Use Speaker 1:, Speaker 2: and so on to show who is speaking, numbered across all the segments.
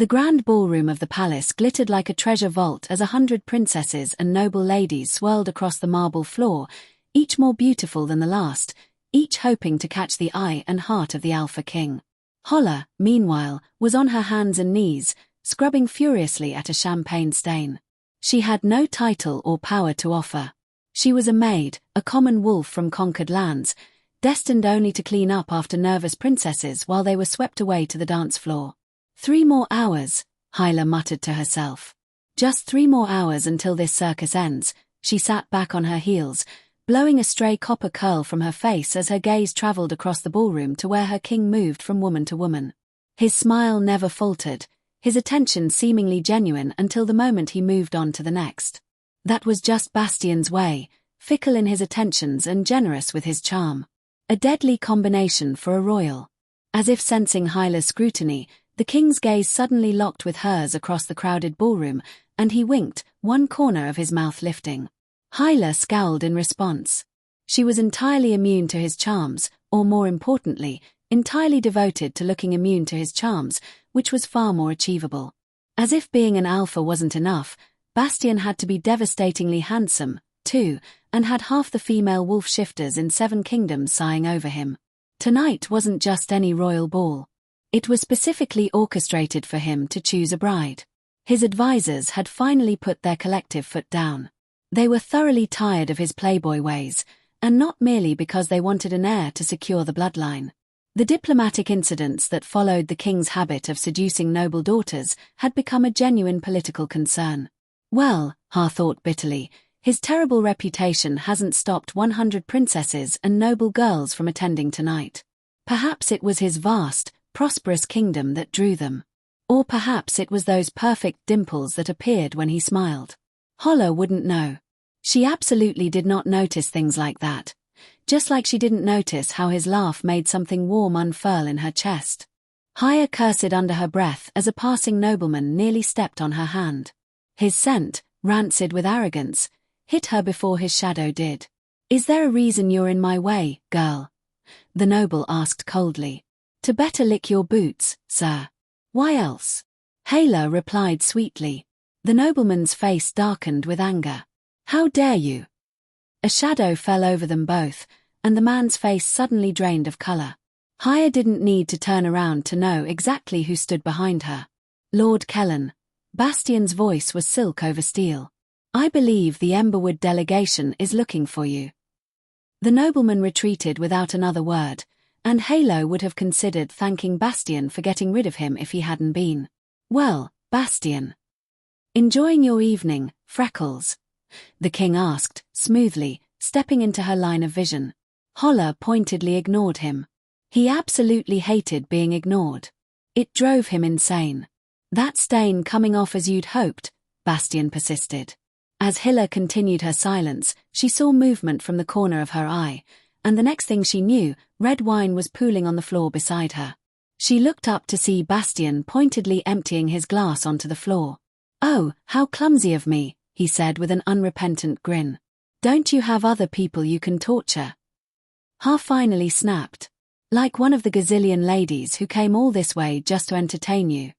Speaker 1: The grand ballroom of the palace glittered like a treasure vault as 100 princesses and noble ladies swirled across the marble floor, each more beautiful than the last, each hoping to catch the eye and heart of the Alpha King. Holla, meanwhile, was on her hands and knees, scrubbing furiously at a champagne stain. She had no title or power to offer. She was a maid, a common wolf from conquered lands, destined only to clean up after nervous princesses while they were swept away to the dance floor. 3 more hours, Hyla muttered to herself. Just 3 more hours until this circus ends. She sat back on her heels, blowing a stray copper curl from her face as her gaze traveled across the ballroom to where her king moved from woman to woman. His smile never faltered, his attention seemingly genuine until the moment he moved on to the next. That was just Bastian's way, fickle in his attentions and generous with his charm. A deadly combination for a royal. As if sensing Hyla's scrutiny, the king's gaze suddenly locked with hers across the crowded ballroom, and he winked, one corner of his mouth lifting. Hyla scowled in response. She was entirely immune to his charms, or more importantly, entirely devoted to looking immune to his charms, which was far more achievable. As if being an alpha wasn't enough, Bastian had to be devastatingly handsome, too, and had half the female wolf shifters in 7 kingdoms sighing over him. Tonight wasn't just any royal ball. It was specifically orchestrated for him to choose a bride. His advisors had finally put their collective foot down. They were thoroughly tired of his playboy ways, and not merely because they wanted an heir to secure the bloodline. The diplomatic incidents that followed the king's habit of seducing noble daughters had become a genuine political concern. Well, Ha thought bitterly, his terrible reputation hasn't stopped 100 princesses and noble girls from attending tonight. Perhaps it was his vast, prosperous kingdom that drew them. Or perhaps it was those perfect dimples that appeared when he smiled. Holla wouldn't know. She absolutely did not notice things like that. Just like she didn't notice how his laugh made something warm unfurl in her chest. Hyla cursed under her breath as a passing nobleman nearly stepped on her hand. His scent, rancid with arrogance, hit her before his shadow did. "Is there a reason you're in my way, girl?" the noble asked coldly. "To better lick your boots, sir." "Why else?" Hyla replied sweetly. The nobleman's face darkened with anger. "How dare you?" A shadow fell over them both, and the man's face suddenly drained of color. Hyla didn't need to turn around to know exactly who stood behind her. Lord Kellen. Bastian's voice was silk over steel. "I believe the Emberwood delegation is looking for you." The nobleman retreated without another word, and Halo would have considered thanking Bastian for getting rid of him if he hadn't been. "Well, Bastian. Enjoying your evening, Freckles?" the king asked, smoothly, stepping into her line of vision. Holla pointedly ignored him. He absolutely hated being ignored. It drove him insane. "That stain coming off as you'd hoped," Bastian persisted. As Hyla continued her silence, she saw movement from the corner of her eye, and the next thing she knew, red wine was pooling on the floor beside her. She looked up to see Bastian pointedly emptying his glass onto the floor. "Oh, how clumsy of me," he said with an unrepentant grin. "Don't you have other people you can torture?" Ha finally snapped. "Like one of the gazillion ladies who came all this way just to entertain you."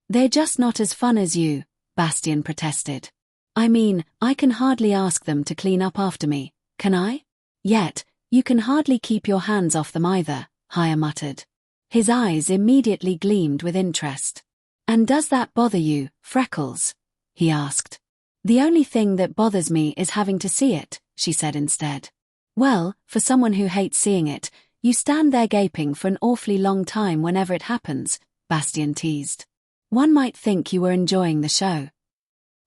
Speaker 1: "They're just not as fun as you," Bastian protested. "I mean, I can hardly ask them to clean up after me, can I? Yet, you can hardly keep your hands off them either," Hyla muttered. His eyes immediately gleamed with interest. "And does that bother you, Freckles?" he asked. "The only thing that bothers me is having to see it," she said instead. "Well, for someone who hates seeing it, you stand there gaping for an awfully long time whenever it happens," Bastian teased. "One might think you were enjoying the show."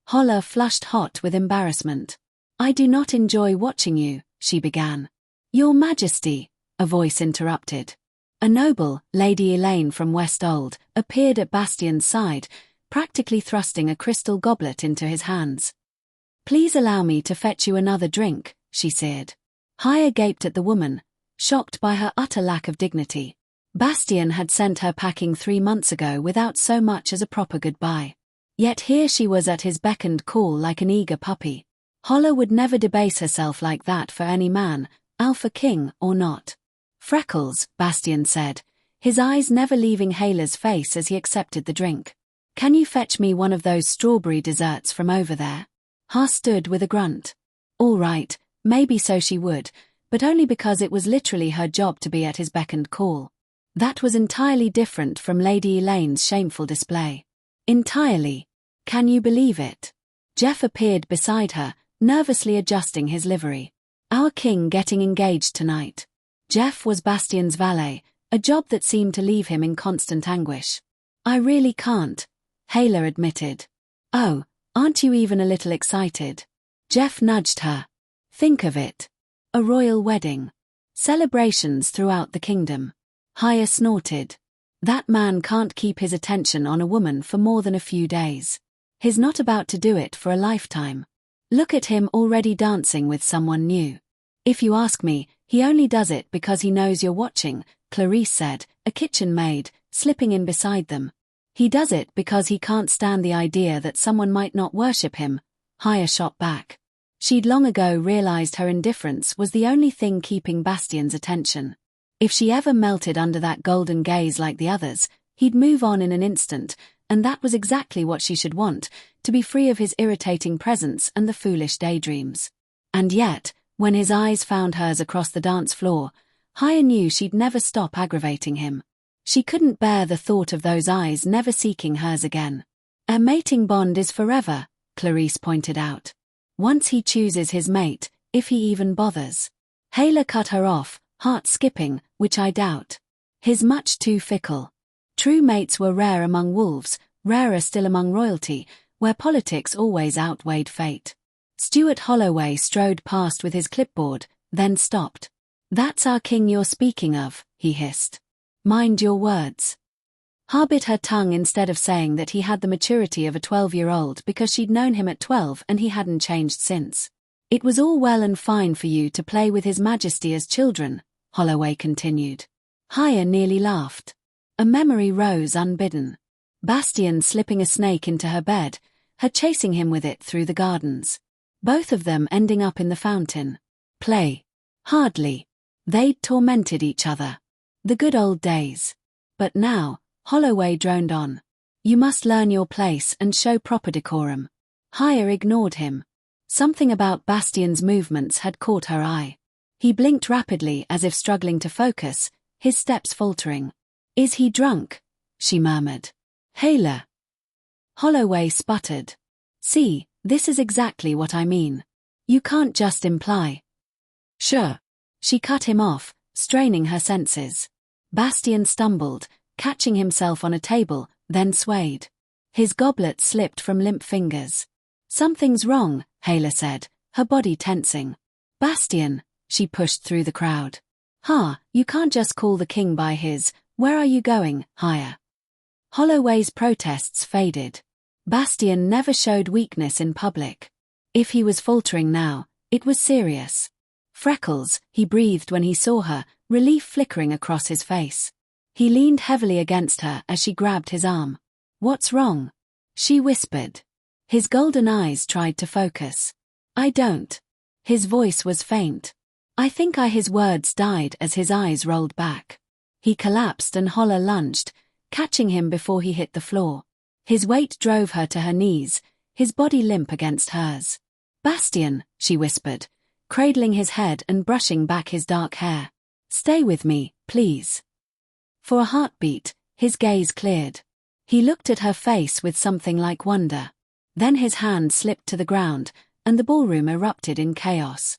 Speaker 1: Holla flushed hot with embarrassment. "I do not enjoy watching you," she began. "Your Majesty," a voice interrupted. A noble, Lady Elaine from West Old, appeared at Bastian's side, practically thrusting a crystal goblet into his hands. "Please allow me to fetch you another drink," she said. Hyla gaped at the woman, shocked by her utter lack of dignity. Bastian had sent her packing 3 months ago without so much as a proper goodbye. Yet here she was at his beck and call like an eager puppy. Holla would never debase herself like that for any man, Alpha King or not. "Freckles," Bastian said, his eyes never leaving Hyla's face as he accepted the drink. Can you fetch me one of those strawberry desserts from over there? Ha stood with a grunt. All right, maybe so she would, but only because it was literally her job to be at his beck and call. That was entirely different from Lady Elaine's shameful display. Entirely. Can you believe it? Jeff appeared beside her, nervously adjusting his livery. Our king getting engaged tonight. Jeff was Bastian's valet, a job that seemed to leave him in constant anguish. I really can't, Hayla admitted. Oh, aren't you even a little excited? Jeff nudged her. Think of it. A royal wedding. Celebrations throughout the kingdom. Haya snorted. That man can't keep his attention on a woman for more than a few days. He's not about to do it for a lifetime. Look at him already dancing with someone new. If you ask me, he only does it because he knows you're watching, Clarice said, a kitchen maid, slipping in beside them. He does it because he can't stand the idea that someone might not worship him, Haya shot back. She'd long ago realized her indifference was the only thing keeping Bastian's attention. If she ever melted under that golden gaze like the others, he'd move on in an instant, and that was exactly what she should want, to be free of his irritating presence and the foolish daydreams. And yet, when his eyes found hers across the dance floor, Haya knew she'd never stop aggravating him. She couldn't bear the thought of those eyes never seeking hers again. A mating bond is forever, Clarice pointed out. Once he chooses his mate, if he even bothers. Hayla cut her off, heart skipping, which I doubt. He's much too fickle. True mates were rare among wolves, rarer still among royalty, where politics always outweighed fate. Stuart Holloway strode past with his clipboard, then stopped. That's our king you're speaking of, he hissed. Mind your words. Ha bit her tongue instead of saying that he had the maturity of a 12-year-old because she'd known him at 12 and he hadn't changed since. It was all well and fine for you to play with His Majesty as children, Holloway continued. Haya nearly laughed. A memory rose unbidden. Bastian slipping a snake into her bed, her chasing him with it through the gardens. Both of them ending up in the fountain. Play. Hardly. They'd tormented each other. The good old days. But now, Holloway droned on. You must learn your place and show proper decorum. Haya ignored him. Something about Bastian's movements had caught her eye. He blinked rapidly as if struggling to focus, his steps faltering. Is he drunk? She murmured. Hayla. Holloway sputtered. See, this is exactly what I mean. You can't just imply. Sure. She cut him off, straining her senses. Bastian stumbled, catching himself on a table, then swayed. His goblet slipped from limp fingers. Something's wrong, Hayla said, her body tensing. Bastian, she pushed through the crowd. Ha, you can't just call the king by his, where are you going, Haya? Holloway's protests faded. Bastian never showed weakness in public. If he was faltering now, it was serious. Freckles, he breathed when he saw her, relief flickering across his face. He leaned heavily against her as she grabbed his arm. What's wrong? She whispered. His golden eyes tried to focus. I don't. His voice was faint. I think his words died as his eyes rolled back. He collapsed and Holla lunged, catching him before he hit the floor. His weight drove her to her knees, his body limp against hers. Bastian, she whispered, cradling his head and brushing back his dark hair. Stay with me, please. For a heartbeat, his gaze cleared. He looked at her face with something like wonder. Then his hand slipped to the ground, and the ballroom erupted in chaos.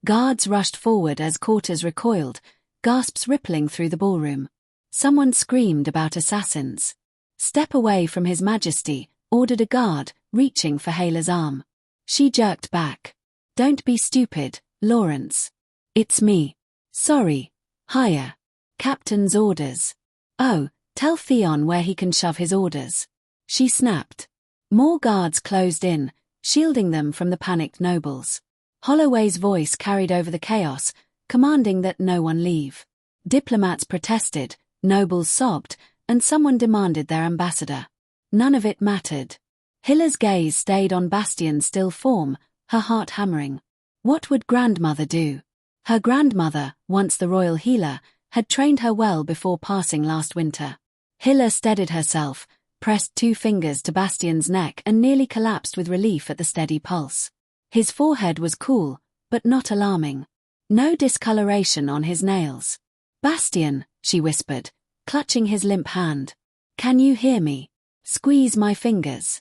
Speaker 1: Guards rushed forward as courtiers recoiled, gasps rippling through the ballroom. Someone screamed about assassins. Step away from His Majesty, ordered a guard, reaching for Hayla's arm. She jerked back. Don't be stupid, Lawrence. It's me. Sorry. Haya. Captain's orders. Oh, tell Theon where he can shove his orders. She snapped. More guards closed in, shielding them from the panicked nobles. Holloway's voice carried over the chaos, commanding that no one leave. Diplomats protested, nobles sobbed, and someone demanded their ambassador. None of it mattered. Hilla's gaze stayed on Bastian's still form, her heart hammering. What would grandmother do? Her grandmother, once the royal healer, had trained her well before passing last winter. Hilla steadied herself, pressed 2 fingers to Bastian's neck and nearly collapsed with relief at the steady pulse. His forehead was cool, but not alarming. No discoloration on his nails. "Bastian," she whispered, clutching his limp hand. "Can you hear me? Squeeze my fingers."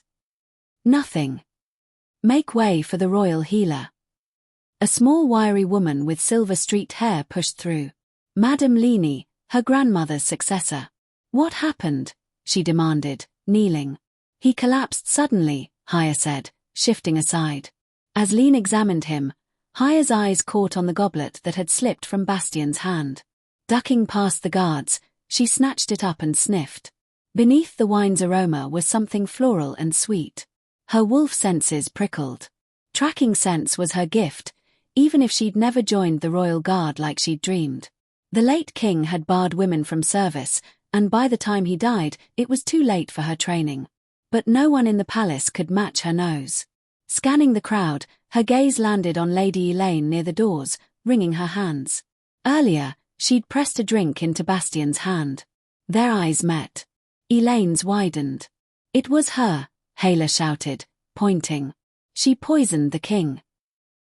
Speaker 1: "Nothing." "Make way for the royal healer." A small wiry woman with silver-streaked hair pushed through. Madame Lini, her grandmother's successor. "What happened?" she demanded, kneeling. "He collapsed suddenly," Haya said, shifting aside. As Lene examined him, Haya's eyes caught on the goblet that had slipped from Bastian's hand. Ducking past the guards, she snatched it up and sniffed. Beneath the wine's aroma was something floral and sweet. Her wolf senses prickled. Tracking sense was her gift, even if she'd never joined the royal guard like she'd dreamed. The late king had barred women from service, and by the time he died, it was too late for her training. But no one in the palace could match her nose. Scanning the crowd, her gaze landed on Lady Elaine near the doors, wringing her hands. Earlier, she'd pressed a drink into Bastian's hand. Their eyes met. Elaine's widened. "It was her," Hayla shouted, pointing. "She poisoned the king."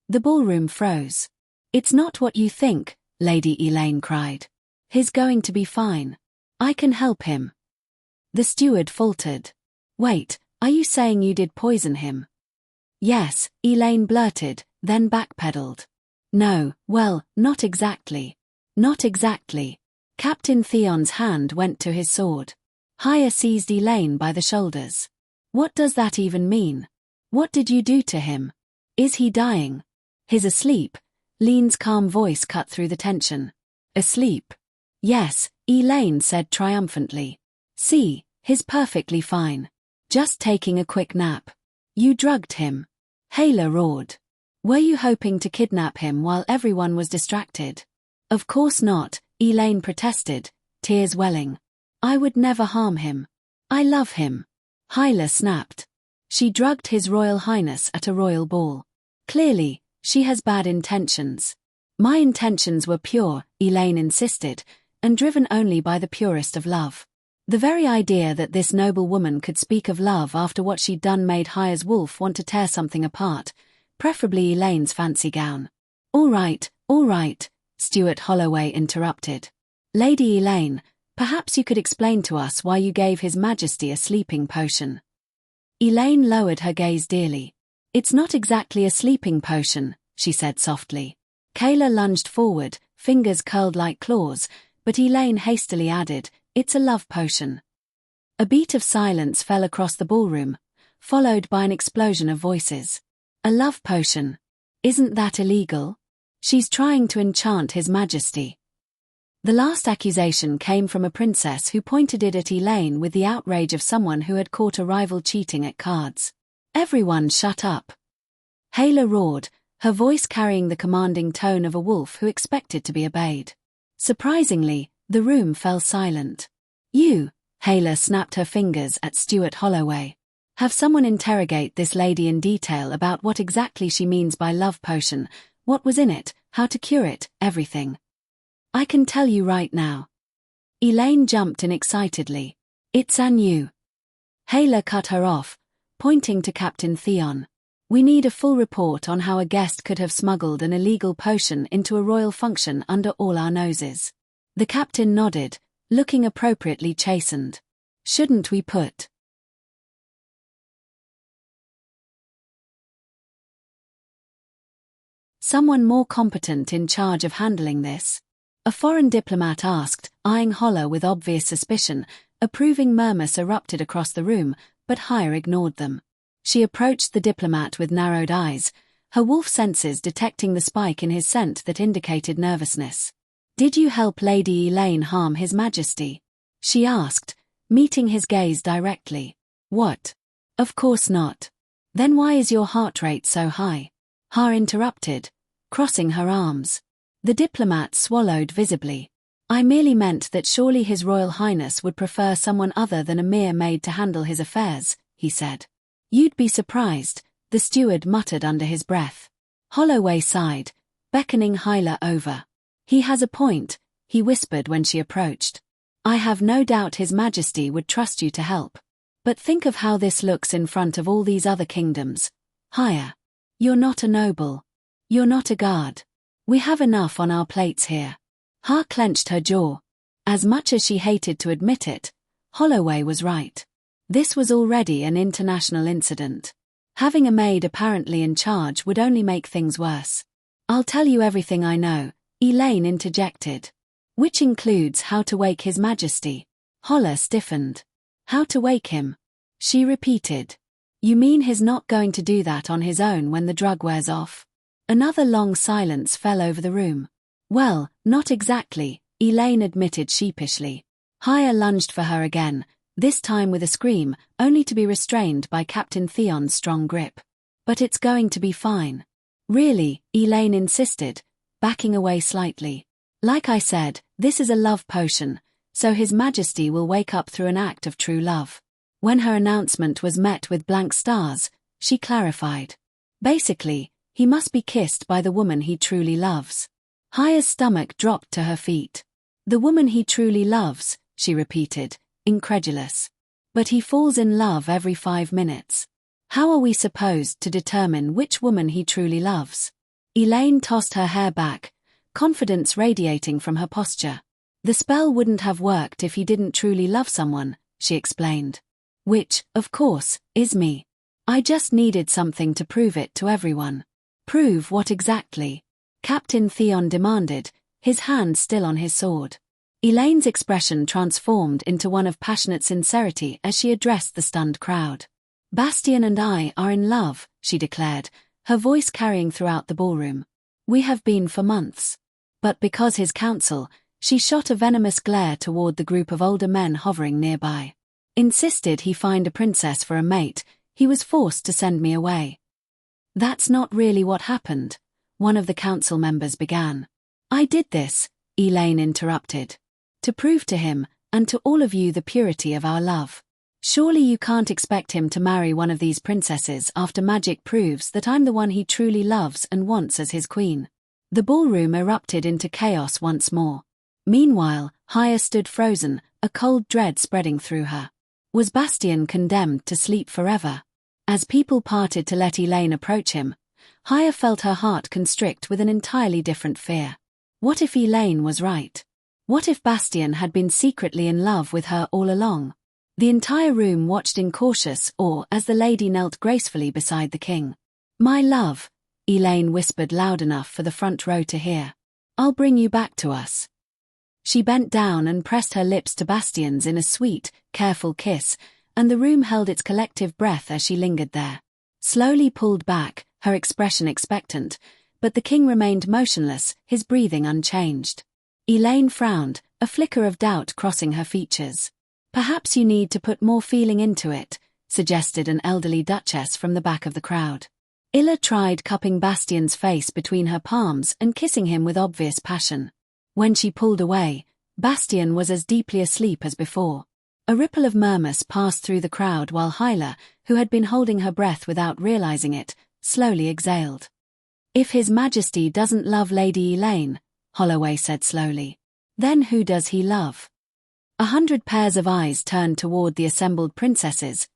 Speaker 1: The ballroom froze. "It's not what you think," Lady Elaine cried. "He's going to be fine. I can help him." The steward faltered. "Wait, are you saying you did poison him?" "Yes," Elaine blurted, then backpedaled. "No, well, not exactly. Not exactly." Captain Theon's hand went to his sword. Haya seized Elaine by the shoulders. "What does that even mean? What did you do to him? Is he dying?" "He's asleep," Lene's calm voice cut through the tension. "Asleep?" "Yes," Elaine said triumphantly. "See, he's perfectly fine. Just taking a quick nap." "You drugged him," Hayla roared. "Were you hoping to kidnap him while everyone was distracted?" "Of course not," Elaine protested, tears welling. "I would never harm him. I love him." Hayla snapped. "She drugged His Royal Highness at a royal ball. Clearly, she has bad intentions." "My intentions were pure," Elaine insisted, "and driven only by the purest of love." The very idea that this noble woman could speak of love after what she'd done made Haya's wolf want to tear something apart, preferably Elaine's fancy gown. All right, Stuart Holloway interrupted. "Lady Elaine, perhaps you could explain to us why you gave His Majesty a sleeping potion." Elaine lowered her gaze dearly. "It's not exactly a sleeping potion," she said softly. Kayla lunged forward, fingers curled like claws, but Elaine hastily added, "It's a love potion." A beat of silence fell across the ballroom, followed by an explosion of voices. "A love potion? Isn't that illegal? She's trying to enchant His Majesty." The last accusation came from a princess who pointed it at Elaine with the outrage of someone who had caught a rival cheating at cards. "Everyone shut up!" Hayla roared, her voice carrying the commanding tone of a wolf who expected to be obeyed. Surprisingly, the room fell silent. "You," Hayla snapped her fingers at Stuart Holloway. "Have someone interrogate this lady in detail about what exactly she means by love potion, what was in it, how to cure it, everything." "I can tell you right now." Elaine jumped in excitedly. "It's on you." Hayla cut her off, pointing to Captain Theon. "We need a full report on how a guest could have smuggled an illegal potion into a royal function under all our noses." The captain nodded, looking appropriately chastened. "Shouldn't we put someone more competent in charge of handling this?" A foreign diplomat asked, eyeing Holler with obvious suspicion. Approving murmurs erupted across the room, but Haya ignored them. She approached the diplomat with narrowed eyes, her wolf senses detecting the spike in his scent that indicated nervousness. "Did you help Lady Elaine harm His Majesty?" she asked, meeting his gaze directly. "What? Of course not. Then why is your heart rate so high?" Har interrupted, crossing her arms. The diplomat swallowed visibly. "I merely meant that surely His Royal Highness would prefer someone other than a mere maid to handle his affairs," he said. "You'd be surprised," the steward muttered under his breath. Holloway sighed, beckoning Hyla over. "He has a point," he whispered when she approached. "I have no doubt His Majesty would trust you to help. But think of how this looks in front of all these other kingdoms. Higher. You're not a noble. You're not a guard. We have enough on our plates here. Ha clenched her jaw. As much as she hated to admit it, Holloway was right. This was already an international incident. Having a maid apparently in charge would only make things worse. I'll tell you everything I know, Elaine interjected. Which includes how to wake His Majesty. Holler stiffened. How to wake him? She repeated. You mean he's not going to do that on his own when the drug wears off? Another long silence fell over the room. Well, not exactly, Elaine admitted sheepishly. Haya lunged for her again, this time with a scream, only to be restrained by Captain Theon's strong grip. But it's going to be fine. Really, Elaine insisted, backing away slightly. Like I said, this is a love potion, so His Majesty will wake up through an act of true love. When her announcement was met with blank stars, she clarified. Basically, he must be kissed by the woman he truly loves. Haya's stomach dropped to her feet. The woman he truly loves, she repeated, incredulous. But he falls in love every 5 minutes. How are we supposed to determine which woman he truly loves? Elaine tossed her hair back, confidence radiating from her posture. The spell wouldn't have worked if he didn't truly love someone, she explained. Which, of course, is me. I just needed something to prove it to everyone. Prove what exactly? Captain Theon demanded, his hand still on his sword. Elaine's expression transformed into one of passionate sincerity as she addressed the stunned crowd. Bastian and I are in love, she declared, her voice carrying throughout the ballroom. We have been for months. But because his counsel, she shot a venomous glare toward the group of older men hovering nearby. Insisted he find a princess for a mate, he was forced to send me away. That's not really what happened, one of the council members began. I did this, Elaine interrupted. To prove to him, and to all of you the purity of our love. Surely you can't expect him to marry one of these princesses after magic proves that I'm the one he truly loves and wants as his queen. The ballroom erupted into chaos once more. Meanwhile, Haya stood frozen, a cold dread spreading through her. Was Bastian condemned to sleep forever? As people parted to let Elaine approach him, Haya felt her heart constrict with an entirely different fear. What if Elaine was right? What if Bastian had been secretly in love with her all along? The entire room watched in cautious awe as the lady knelt gracefully beside the king. My love, Elaine whispered loud enough for the front row to hear. I'll bring you back to us. She bent down and pressed her lips to Bastian's in a sweet, careful kiss, and the room held its collective breath as she lingered there. Slowly pulled back, her expression expectant, but the king remained motionless, his breathing unchanged. Elaine frowned, a flicker of doubt crossing her features. Perhaps you need to put more feeling into it, suggested an elderly duchess from the back of the crowd. Illa tried cupping Bastian's face between her palms and kissing him with obvious passion. When she pulled away, Bastian was as deeply asleep as before. A ripple of murmurs passed through the crowd while Hyla, who had been holding her breath without realizing it, slowly exhaled. If His Majesty doesn't love Lady Elaine, Holloway said slowly, then who does he love? 100 pairs of eyes turned toward the assembled princesses,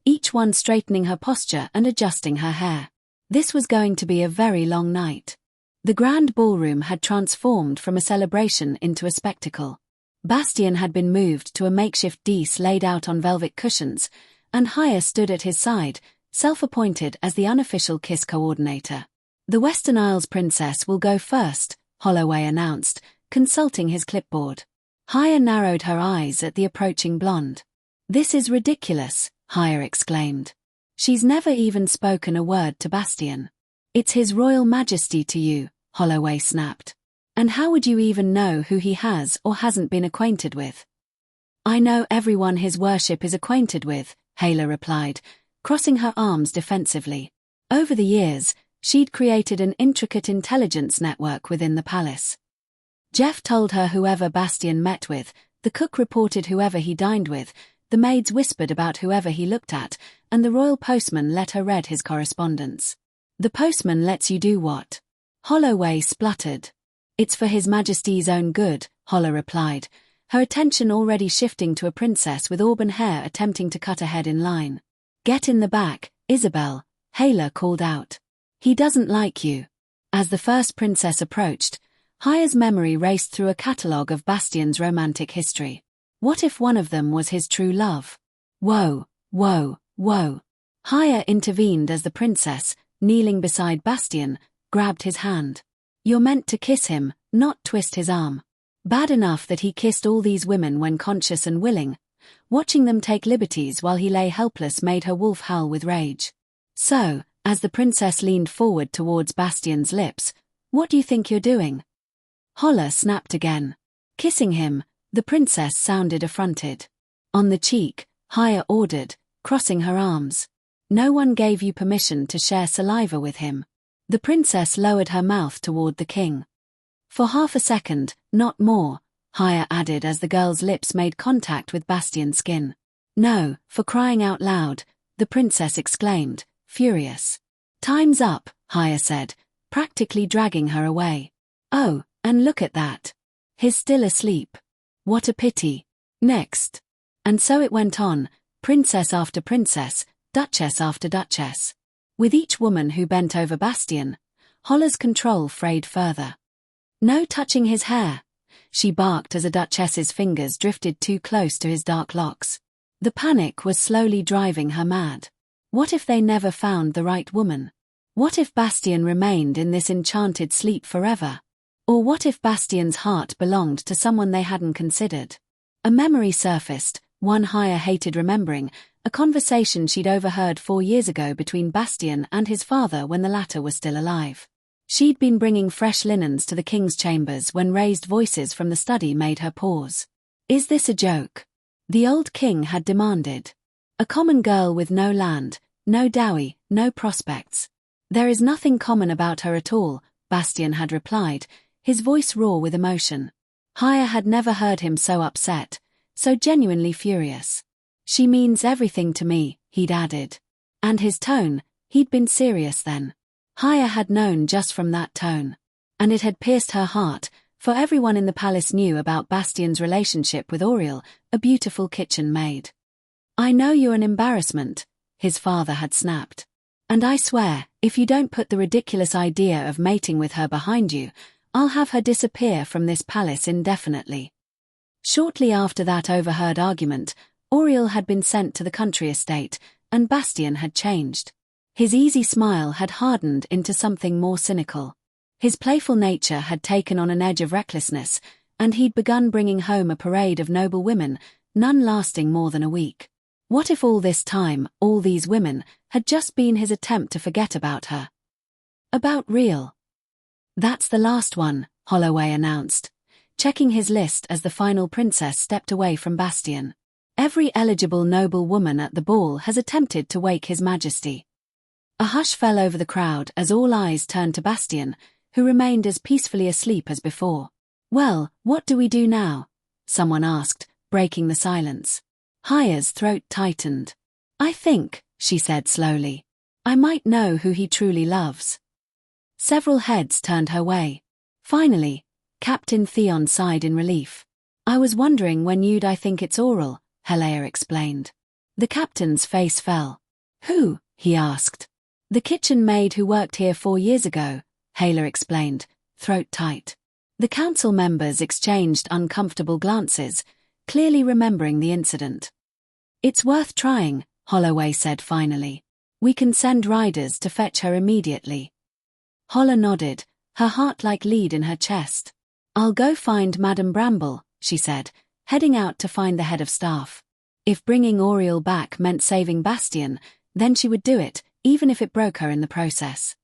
Speaker 1: each one straightening her posture and adjusting her hair. This was going to be a very long night. The grand ballroom had transformed from a celebration into a spectacle. Bastian had been moved to a makeshift dais laid out on velvet cushions, and Haya stood at his side, self-appointed as the unofficial kiss coordinator. The Western Isles princess will go first, Holloway announced, consulting his clipboard. Haya narrowed her eyes at the approaching blonde. This is ridiculous, Haya exclaimed. She's never even spoken a word to Bastian. It's His Royal Majesty to you, Holloway snapped. And how would you even know who he has or hasn't been acquainted with? I know everyone his worship is acquainted with, Hala replied, crossing her arms defensively. Over the years, she'd created an intricate intelligence network within the palace. Jeff told her whoever Bastian met with, the cook reported whoever he dined with, the maids whispered about whoever he looked at, and the royal postman let her read his correspondence. The postman lets you do what? Holloway spluttered. It's for His Majesty's own good, Holla replied, her attention already shifting to a princess with auburn hair attempting to cut ahead in line. "Get in the back, Isabel," Hayla called out. "He doesn't like you." As the first princess approached, Haya's memory raced through a catalogue of Bastian's romantic history. What if one of them was his true love? Whoa, whoa, whoa. Haya intervened as the princess, kneeling beside Bastian, grabbed his hand. "You're meant to kiss him, not twist his arm." Bad enough that he kissed all these women when conscious and willing. Watching them take liberties while he lay helpless made her wolf howl with rage. "So, as the princess leaned forward towards Bastian's lips, what do you think you're doing?" Holla snapped again. "Kissing him," the princess sounded affronted. "On the cheek," Haya ordered, crossing her arms. "No one gave you permission to share saliva with him." The princess lowered her mouth toward the king. "For half a second, not more," Haya added as the girl's lips made contact with Bastian's skin. "No, for crying out loud," the princess exclaimed, furious. "Time's up," Haya said, practically dragging her away. "Oh, and look at that. He's still asleep. What a pity. Next." And so it went on, princess after princess, duchess after duchess. With each woman who bent over Bastian, Holla's control frayed further. "No touching his hair," she barked as a duchess's fingers drifted too close to his dark locks. The panic was slowly driving her mad. What if they never found the right woman? What if Bastian remained in this enchanted sleep forever? Or what if Bastian's heart belonged to someone they hadn't considered? A memory surfaced, one Haya hated remembering, a conversation she'd overheard 4 years ago between Bastian and his father when the latter was still alive. She'd been bringing fresh linens to the king's chambers when raised voices from the study made her pause. "Is this a joke?" the old king had demanded. "A common girl with no land, no dowry, no prospects." "There is nothing common about her at all," Bastian had replied, his voice raw with emotion. Haya had never heard him so upset, so genuinely furious. "She means everything to me," he'd added. And his tone, he'd been serious then. Haya had known just from that tone. And it had pierced her heart, for everyone in the palace knew about Bastian's relationship with Auriel, a beautiful kitchen maid. "I know you're an embarrassment," his father had snapped. "And I swear, if you don't put the ridiculous idea of mating with her behind you, I'll have her disappear from this palace indefinitely." Shortly after that overheard argument, Auriel had been sent to the country estate, and Bastian had changed. His easy smile had hardened into something more cynical. His playful nature had taken on an edge of recklessness, and he'd begun bringing home a parade of noble women, none lasting more than a week. What if all this time, all these women, had just been his attempt to forget about her? About real. "That's the last one," Holloway announced, checking his list as the final princess stepped away from Bastian. "Every eligible noble woman at the ball has attempted to wake His Majesty." A hush fell over the crowd as all eyes turned to Bastian, who remained as peacefully asleep as before. "Well, what do we do now?" someone asked, breaking the silence. Haya's throat tightened. "I think," she said slowly, "I might know who he truly loves." Several heads turned her way. Finally, Captain Theon sighed in relief. "I was wondering when I think it's Aurel," Helea explained. The captain's face fell. "Who?" he asked. "The kitchen maid who worked here 4 years ago," Hayla explained, throat tight. The council members exchanged uncomfortable glances, clearly remembering the incident. "It's worth trying," Holloway said finally. "We can send riders to fetch her immediately." Holla nodded, her heart like lead in her chest. "I'll go find Madame Bramble," she said, heading out to find the head of staff. If bringing Auriel back meant saving Bastian, then she would do it, even if it broke her in the process.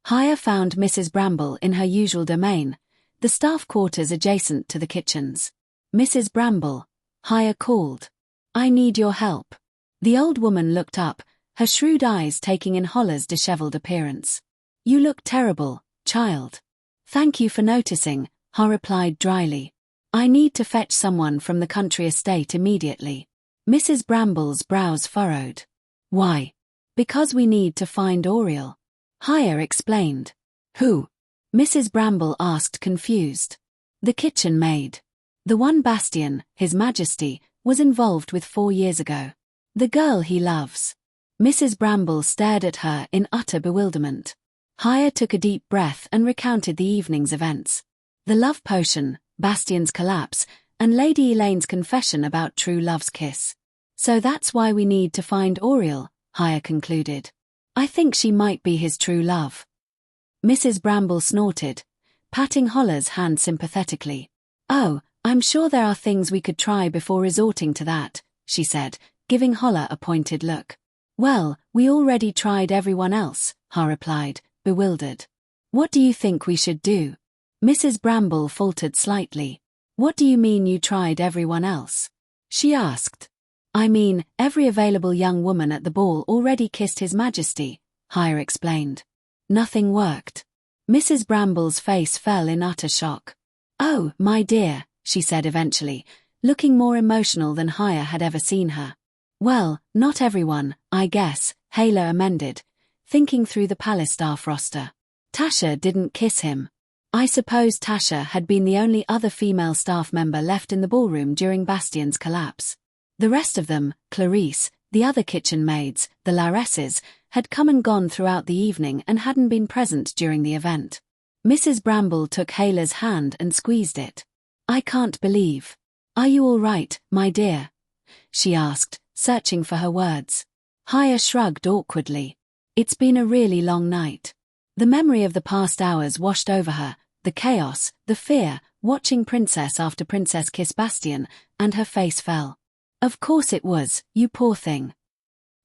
Speaker 1: Haya found Mrs. Bramble in her usual domain, the staff quarters adjacent to the kitchens. "Mrs. Bramble," Haya called. "I need your help." The old woman looked up, her shrewd eyes taking in Holla's disheveled appearance. "You look terrible, child." "Thank you for noticing," Ha replied dryly. "I need to fetch someone from the country estate immediately." Mrs. Bramble's brows furrowed. "Why?" "Because we need to find Auriel," Haya explained. "Who?" Mrs. Bramble asked confused. "The kitchen maid." The one Bastien, His Majesty, was involved with 4 years ago. The girl he loves. Mrs. Bramble stared at her in utter bewilderment. Haya took a deep breath and recounted the evening's events. The love potion, Bastien's collapse, and Lady Elaine's confession about true love's kiss. So that's why we need to find Auriel, Haya concluded. I think she might be his true love. Mrs. Bramble snorted, patting Holla's hand sympathetically. Oh, I'm sure there are things we could try before resorting to that, she said, giving Holla a pointed look. Well, we already tried everyone else, Ha replied, bewildered. What do you think we should do? Mrs. Bramble faltered slightly. What do you mean you tried everyone else? She asked. I mean, every available young woman at the ball already kissed His Majesty, Haya explained. Nothing worked. Mrs. Bramble's face fell in utter shock. Oh, my dear, she said eventually, looking more emotional than Haya had ever seen her. Well, not everyone, I guess, Hala amended, thinking through the palace staff roster. Tasha didn't kiss him. I suppose Tasha had been the only other female staff member left in the ballroom during Bastien's collapse. The rest of them, Clarice, the other kitchen maids, the Laresses, had come and gone throughout the evening and hadn't been present during the event. Mrs. Bramble took Hala's hand and squeezed it. I can't believe. Are you all right, my dear? She asked, searching for her words. Haya shrugged awkwardly. It's been a really long night. The memory of the past hours washed over her, the chaos, the fear, watching princess after princess kiss Bastien, and her face fell. Of course it was, you poor thing.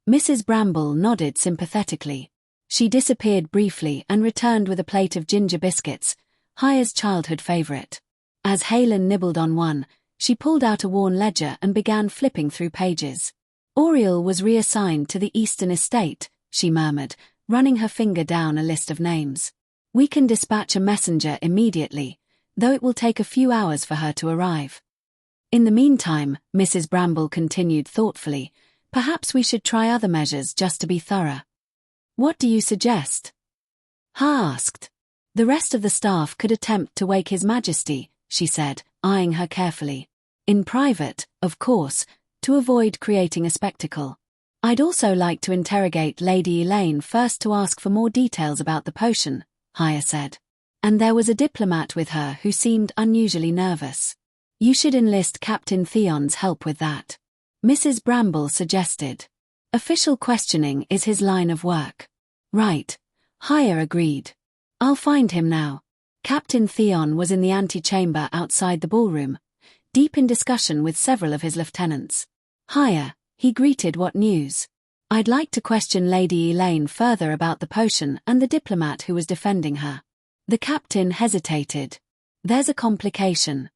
Speaker 1: Mrs. Bramble nodded sympathetically. She disappeared briefly and returned with a plate of ginger biscuits, Haya's childhood favorite. As Halen nibbled on one, she pulled out a worn ledger and began flipping through pages. Auriel was reassigned to the Eastern Estate, she murmured, running her finger down a list of names. We can dispatch a messenger immediately, though it will take a few hours for her to arrive. In the meantime, Mrs. Bramble continued thoughtfully, perhaps we should try other measures just to be thorough. What do you suggest? Ha asked. The rest of the staff could attempt to wake His Majesty, she said, eyeing her carefully. In private, of course, to avoid creating a spectacle. I'd also like to interrogate Lady Elaine first to ask for more details about the potion, Haya said. And there was a diplomat with her who seemed unusually nervous. You should enlist Captain Theon's help with that. Mrs. Bramble suggested. Official questioning is his line of work. Right. Haya agreed. I'll find him now. Captain Theon was in the antechamber outside the ballroom, deep in discussion with several of his lieutenants. Haya, he greeted. What news? I'd like to question Lady Elaine further about the potion and the diplomat who was defending her. The captain hesitated. There's a complication.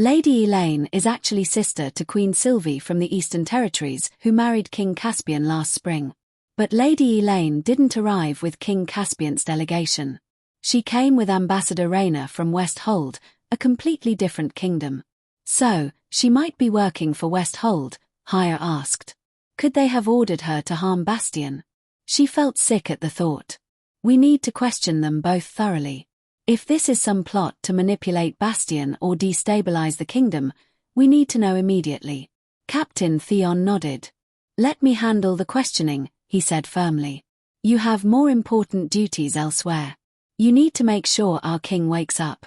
Speaker 1: Lady Elaine is actually sister to Queen Sylvie from the Eastern Territories who married King Caspian last spring. But Lady Elaine didn't arrive with King Caspian's delegation. She came with Ambassador Rayna from Westhold, a completely different kingdom. So, she might be working for Westhold, Haya asked. Could they have ordered her to harm Bastien? She felt sick at the thought. We need to question them both thoroughly. If this is some plot to manipulate Bastien or destabilize the kingdom, we need to know immediately. Captain Theon nodded. Let me handle the questioning, he said firmly. You have more important duties elsewhere. You need to make sure our king wakes up.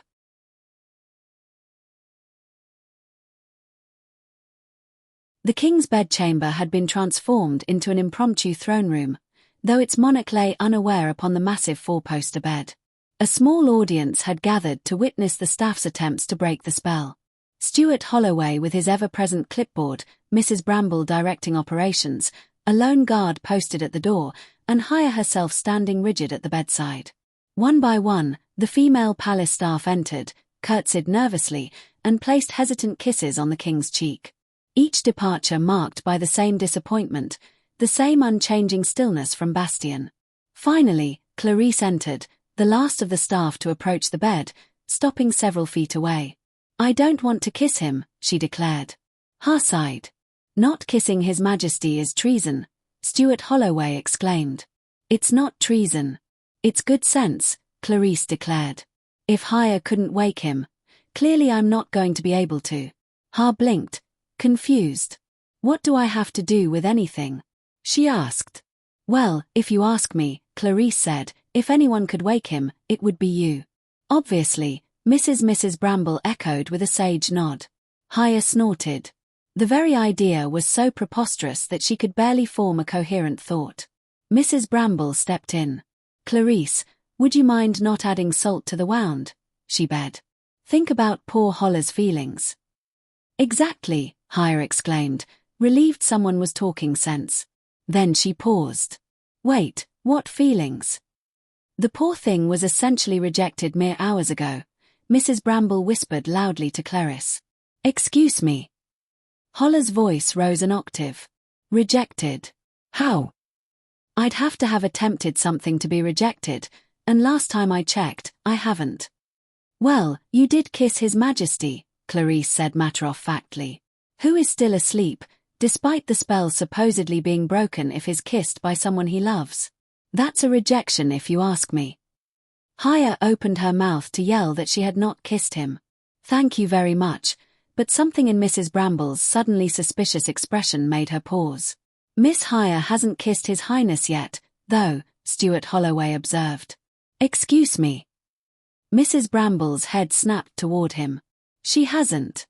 Speaker 1: The king's bedchamber had been transformed into an impromptu throne room, though its monarch lay unaware upon the massive four-poster bed. A small audience had gathered to witness the staff's attempts to break the spell. Stuart Holloway with his ever-present clipboard, Mrs. Bramble directing operations, a lone guard posted at the door, and Haya herself standing rigid at the bedside. One by one, the female palace staff entered, curtsied nervously, and placed hesitant kisses on the king's cheek. Each departure marked by the same disappointment, the same unchanging stillness from Bastien. Finally, Clarice entered, the last of the staff to approach the bed, stopping several feet away. I don't want to kiss him, she declared. Ha sighed. Not kissing His Majesty is treason, Stuart Holloway exclaimed. It's not treason. It's good sense, Clarice declared. If Haya couldn't wake him, clearly I'm not going to be able to. Ha blinked, confused. What do I have to do with anything? She asked. Well, if you ask me, Clarice said, if anyone could wake him, it would be you. Obviously, Mrs. Bramble echoed with a sage nod. Haya snorted. The very idea was so preposterous that she could barely form a coherent thought. Mrs. Bramble stepped in. Clarice, would you mind not adding salt to the wound? She begged. Think about poor Holla's feelings. Exactly, Haya exclaimed, relieved someone was talking sense. Then she paused. Wait, what feelings? The poor thing was essentially rejected mere hours ago, Mrs. Bramble whispered loudly to Clarice. Excuse me. Holla's voice rose an octave. Rejected. How? I'd have to have attempted something to be rejected, and last time I checked, I haven't. Well, you did kiss His Majesty, Clarice said matter-of-factly. Who is still asleep, despite the spell supposedly being broken if is kissed by someone he loves. That's a rejection if you ask me. Haya opened her mouth to yell that she had not kissed him. Thank you very much, but something in Mrs. Bramble's suddenly suspicious expression made her pause. Miss Haya hasn't kissed His Highness yet, though, Stuart Holloway observed. Excuse me. Mrs. Bramble's head snapped toward him. She hasn't.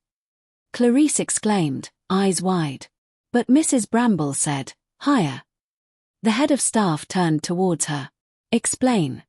Speaker 1: Clarice exclaimed, eyes wide. But Mrs. Bramble said, Haya. The head of staff turned towards her. Explain.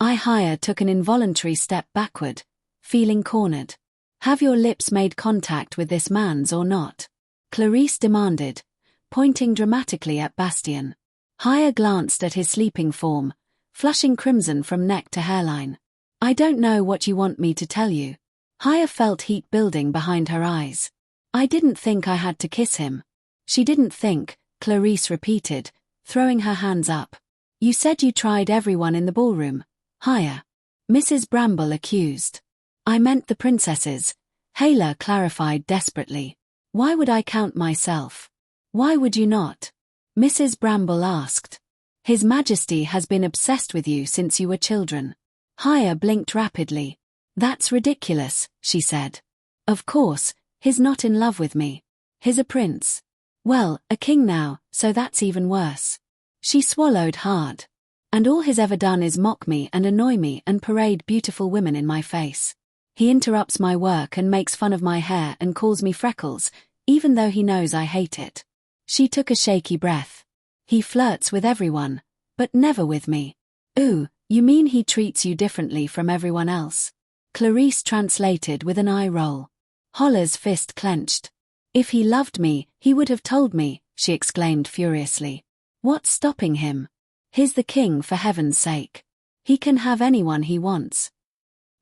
Speaker 1: Haya took an involuntary step backward, feeling cornered. Have your lips made contact with this man's or not? Clarice demanded, pointing dramatically at Bastien. Haya glanced at his sleeping form, flushing crimson from neck to hairline. I don't know what you want me to tell you. Haya felt heat building behind her eyes. I didn't think I had to kiss him. She didn't think, Clarice repeated, throwing her hands up. You said you tried everyone in the ballroom, Haya. Mrs. Bramble accused. I meant the princesses, Hala clarified desperately. Why would I count myself? Why would you not? Mrs. Bramble asked. His Majesty has been obsessed with you since you were children. Haya blinked rapidly. That's ridiculous, she said. Of course, he's not in love with me. He's a prince. Well, a king now, so that's even worse. She swallowed hard. And all he's ever done is mock me and annoy me and parade beautiful women in my face. He interrupts my work and makes fun of my hair and calls me Freckles, even though he knows I hate it. She took a shaky breath. He flirts with everyone, but never with me. Ooh, you mean he treats you differently from everyone else? Clarice translated with an eye roll. Holla's fist clenched. If he loved me, he would have told me, she exclaimed furiously. What's stopping him? He's the king for heaven's sake. He can have anyone he wants.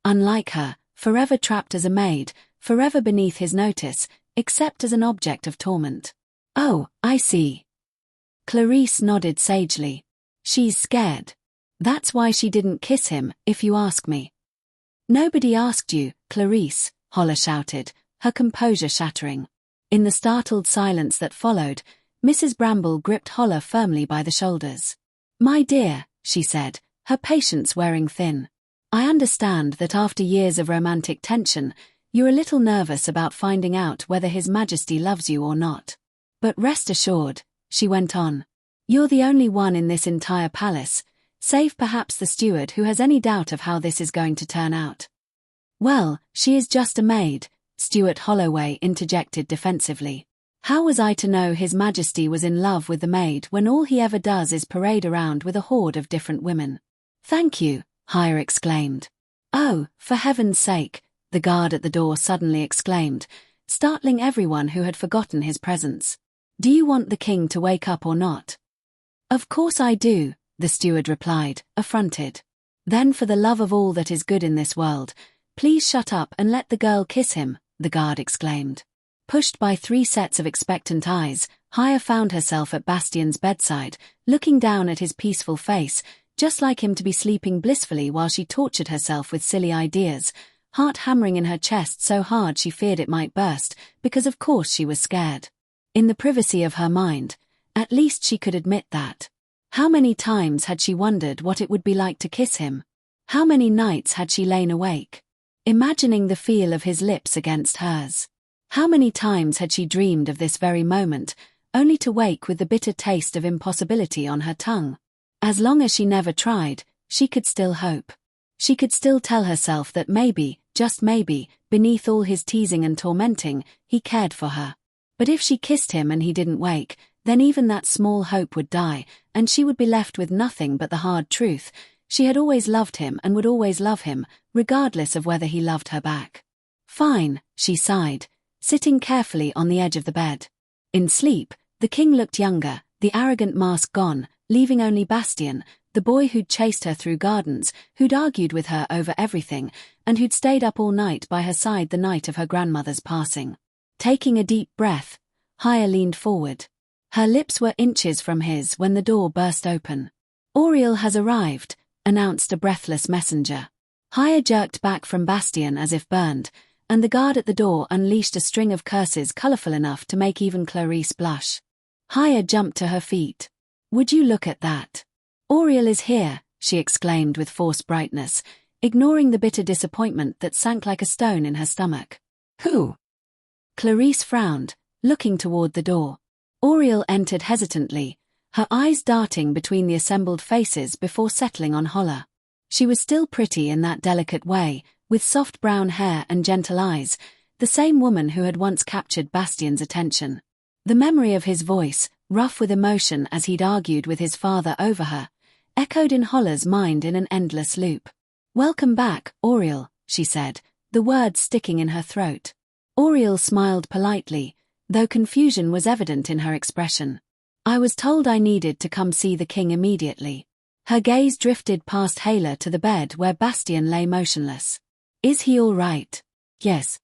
Speaker 1: Unlike her, forever trapped as a maid, forever beneath his notice, except as an object of torment. Oh, I see. Clarice nodded sagely. She's scared. That's why she didn't kiss him, if you ask me. Nobody asked you, Clarice, Holla shouted, her composure shattering. In the startled silence that followed, Mrs. Bramble gripped Holla firmly by the shoulders. My dear, she said, her patience wearing thin. I understand that after years of romantic tension, you're a little nervous about finding out whether His Majesty loves you or not. But rest assured, she went on. You're the only one in this entire palace, save perhaps the steward who has any doubt of how this is going to turn out. Well, she is just a maid, Stuart Holloway interjected defensively. How was I to know His Majesty was in love with the maid when all he ever does is parade around with a horde of different women? Thank you, Haya exclaimed. Oh, for heaven's sake, the guard at the door suddenly exclaimed, startling everyone who had forgotten his presence. Do you want the king to wake up or not? Of course I do, the steward replied, affronted. Then for the love of all that is good in this world, please shut up and let the girl kiss him, the guard exclaimed. Pushed by 3 sets of expectant eyes, Haya found herself at Bastien's bedside, looking down at his peaceful face, just like him to be sleeping blissfully while she tortured herself with silly ideas, heart hammering in her chest so hard she feared it might burst, because of course she was scared. In the privacy of her mind, at least she could admit that. How many times had she wondered what it would be like to kiss him? How many nights had she lain awake, imagining the feel of his lips against hers? How many times had she dreamed of this very moment, only to wake with the bitter taste of impossibility on her tongue? As long as she never tried, she could still hope. She could still tell herself that maybe, just maybe, beneath all his teasing and tormenting, he cared for her. But if she kissed him and he didn't wake, then even that small hope would die, and she would be left with nothing but the hard truth. She had always loved him and would always love him, regardless of whether he loved her back. Fine, she sighed, sitting carefully on the edge of the bed. In sleep, the king looked younger, the arrogant mask gone, leaving only Bastien, the boy who'd chased her through gardens, who'd argued with her over everything, and who'd stayed up all night by her side the night of her grandmother's passing. Taking a deep breath, Haya leaned forward. Her lips were inches from his when the door burst open. "Auriel has arrived," announced a breathless messenger. Haya jerked back from Bastien as if burned, and the guard at the door unleashed a string of curses colourful enough to make even Clarice blush. Haya jumped to her feet. "Would you look at that? Auriel is here," she exclaimed with forced brightness, ignoring the bitter disappointment that sank like a stone in her stomach. "Who?" Clarice frowned, looking toward the door. Auriel entered hesitantly, her eyes darting between the assembled faces before settling on Holla. She was still pretty in that delicate way, with soft brown hair and gentle eyes, the same woman who had once captured Bastien's attention. The memory of his voice, rough with emotion as he'd argued with his father over her, echoed in Holla's mind in an endless loop. "Welcome back, Auriel," she said, the words sticking in her throat. Auriel smiled politely, though confusion was evident in her expression. "I was told I needed to come see the king immediately." Her gaze drifted past Hala to the bed where Bastien lay motionless. "Is he all right?" Yes.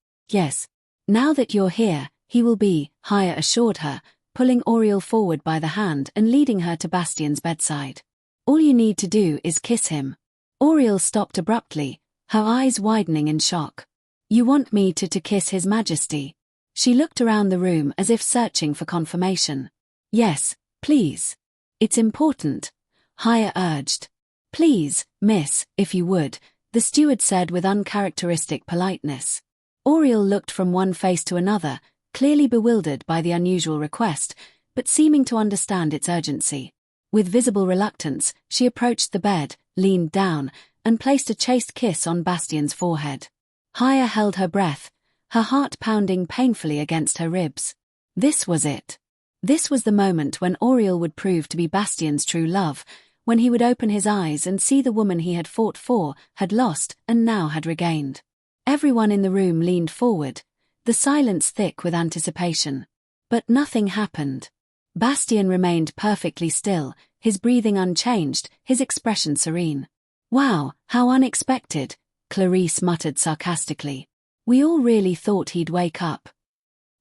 Speaker 1: "Now that you're here, he will be," Haya assured her, pulling Auriel forward by the hand and leading her to Bastien's bedside. "All you need to do is kiss him." Auriel stopped abruptly, her eyes widening in shock. "You want me to kiss His Majesty?" She looked around the room as if searching for confirmation. "Yes, please. It's important," Haya urged. "Please, miss, if you would," the steward said with uncharacteristic politeness. Auriel looked from one face to another, clearly bewildered by the unusual request, but seeming to understand its urgency. With visible reluctance, she approached the bed, leaned down, and placed a chaste kiss on Bastien's forehead. Haya held her breath, her heart pounding painfully against her ribs. This was it. This was the moment when Auriel would prove to be Bastien's true love, when he would open his eyes and see the woman he had fought for, had lost, and now had regained. Everyone in the room leaned forward, the silence thick with anticipation. But nothing happened. Bastien remained perfectly still, his breathing unchanged, his expression serene. "Wow, how unexpected," Clarice muttered sarcastically. "We all really thought he'd wake up."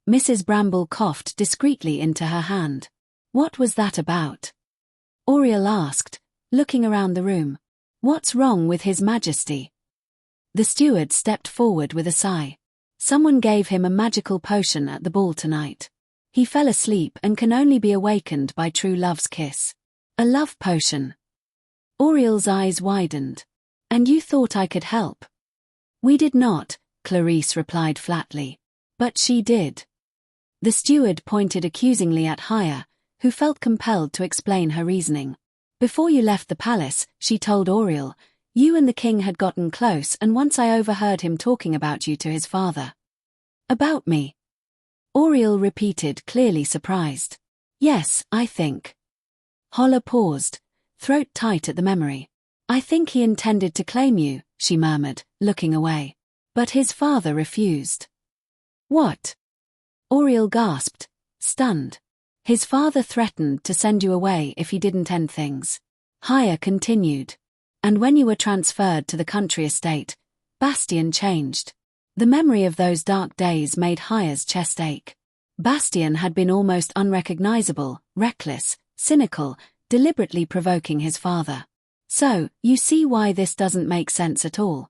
Speaker 1: Mrs. Bramble coughed discreetly into her hand. "What was that about?" Auriel asked, looking around the room. "What's wrong with His Majesty?" The steward stepped forward with a sigh. "Someone gave him a magical potion at the ball tonight. He fell asleep and can only be awakened by true love's kiss." "A love potion?" Auriel's eyes widened. "And you thought I could help?" "We did not," Clarice replied flatly. "But she did." The steward pointed accusingly at Haya, who felt compelled to explain her reasoning. "Before you left the palace," she told Auriel, "you and the king had gotten close, and once I overheard him talking about you to his father." "About me?" Auriel repeated, clearly surprised. "Yes, I think." Holla paused, throat tight at the memory. "I think he intended to claim you," she murmured, looking away. "But his father refused." "What?" Auriel gasped, stunned. "His father threatened to send you away if he didn't end things." Haya continued. "And when you were transferred to the country estate, Bastien changed." The memory of those dark days made Haya's chest ache. Bastien had been almost unrecognizable, reckless, cynical, deliberately provoking his father. "So, you see why this doesn't make sense at all,"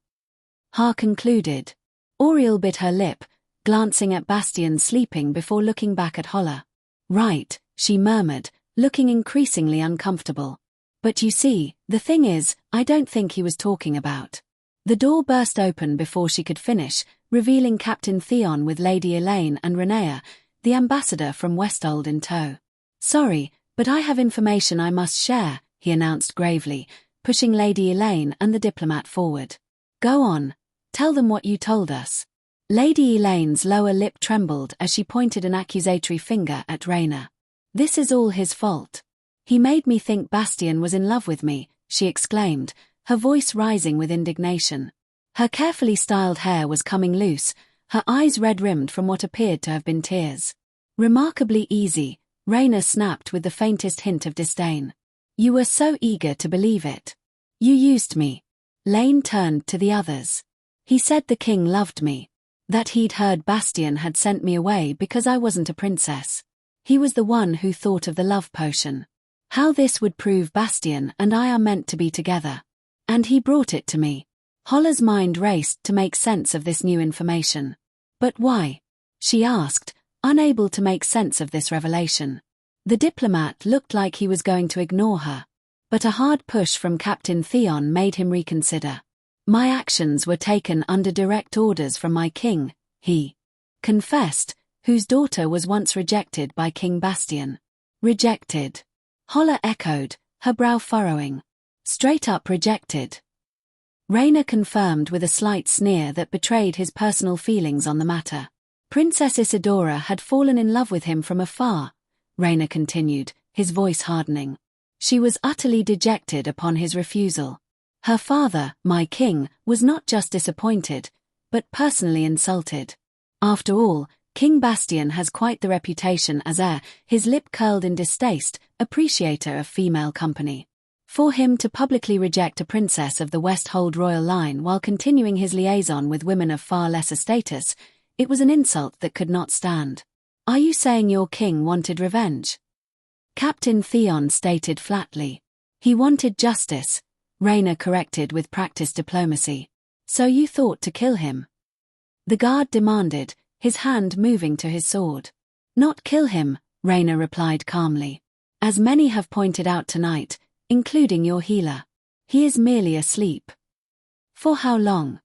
Speaker 1: Ha concluded. Auriel bit her lip, glancing at Bastien sleeping before looking back at Holla. "Right," she murmured, looking increasingly uncomfortable. "But you see, the thing is, I don't think he was talking about." The door burst open before she could finish, revealing Captain Theon with Lady Elaine and Renea, the ambassador from Westfold in tow. "Sorry, but I have information I must share," he announced gravely, pushing Lady Elaine and the diplomat forward. "Go on, tell them what you told us." Lady Elaine's lower lip trembled as she pointed an accusatory finger at Rayna. "This is all his fault. He made me think Bastien was in love with me," she exclaimed, her voice rising with indignation. Her carefully styled hair was coming loose, her eyes red-rimmed from what appeared to have been tears. "Remarkably easy," Rayna snapped with the faintest hint of disdain. "You were so eager to believe it. You used me." Lane turned to the others. "He said the king loved me. That he'd heard Bastien had sent me away because I wasn't a princess. He was the one who thought of the love potion. How this would prove Bastien and I are meant to be together. And he brought it to me." Holla's mind raced to make sense of this new information. "But why?" she asked, unable to make sense of this revelation. The diplomat looked like he was going to ignore her, but a hard push from Captain Theon made him reconsider. "My actions were taken under direct orders from my king," he confessed, "whose daughter was once rejected by King Bastien." "Rejected?" Holla echoed, her brow furrowing. "Straight up rejected." Rayna confirmed with a slight sneer that betrayed his personal feelings on the matter. "Princess Isidora had fallen in love with him from afar," Rayna continued, his voice hardening. "She was utterly dejected upon his refusal. Her father, my king, was not just disappointed, but personally insulted. After all, King Bastien has quite the reputation as his lip curled in distaste, appreciator of female company. For him to publicly reject a princess of the Westfold royal line while continuing his liaison with women of far lesser status, it was an insult that could not stand. Are you saying your king wanted revenge?" Captain Theon stated flatly. "He wanted justice," Rayna corrected with practiced diplomacy. "So you thought to kill him?" The guard demanded, his hand moving to his sword. "Not kill him," Rayna replied calmly. "As many have pointed out tonight, including your healer. He is merely asleep." "For how long?"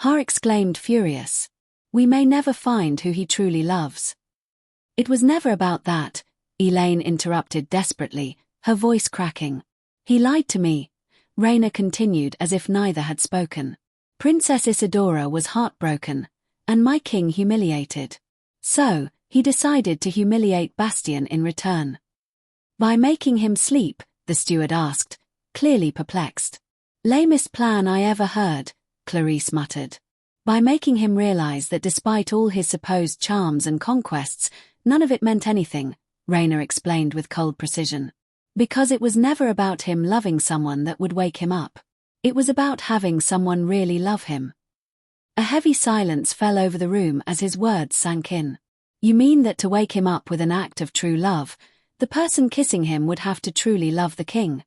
Speaker 1: Har exclaimed furious. "We may never find who he truly loves." "It was never about that," Elaine interrupted desperately, her voice cracking. "He lied to me," Rayna continued as if neither had spoken. "Princess Isidora was heartbroken, and my king humiliated. So, he decided to humiliate Bastien in return." "By making him sleep?" the steward asked, clearly perplexed. "Lamest plan I ever heard," Clarice muttered. "By making him realize that despite all his supposed charms and conquests, none of it meant anything," Rayna explained with cold precision. "Because it was never about him loving someone that would wake him up. It was about having someone really love him." A heavy silence fell over the room as his words sank in. "You mean that to wake him up with an act of true love, the person kissing him would have to truly love the king?"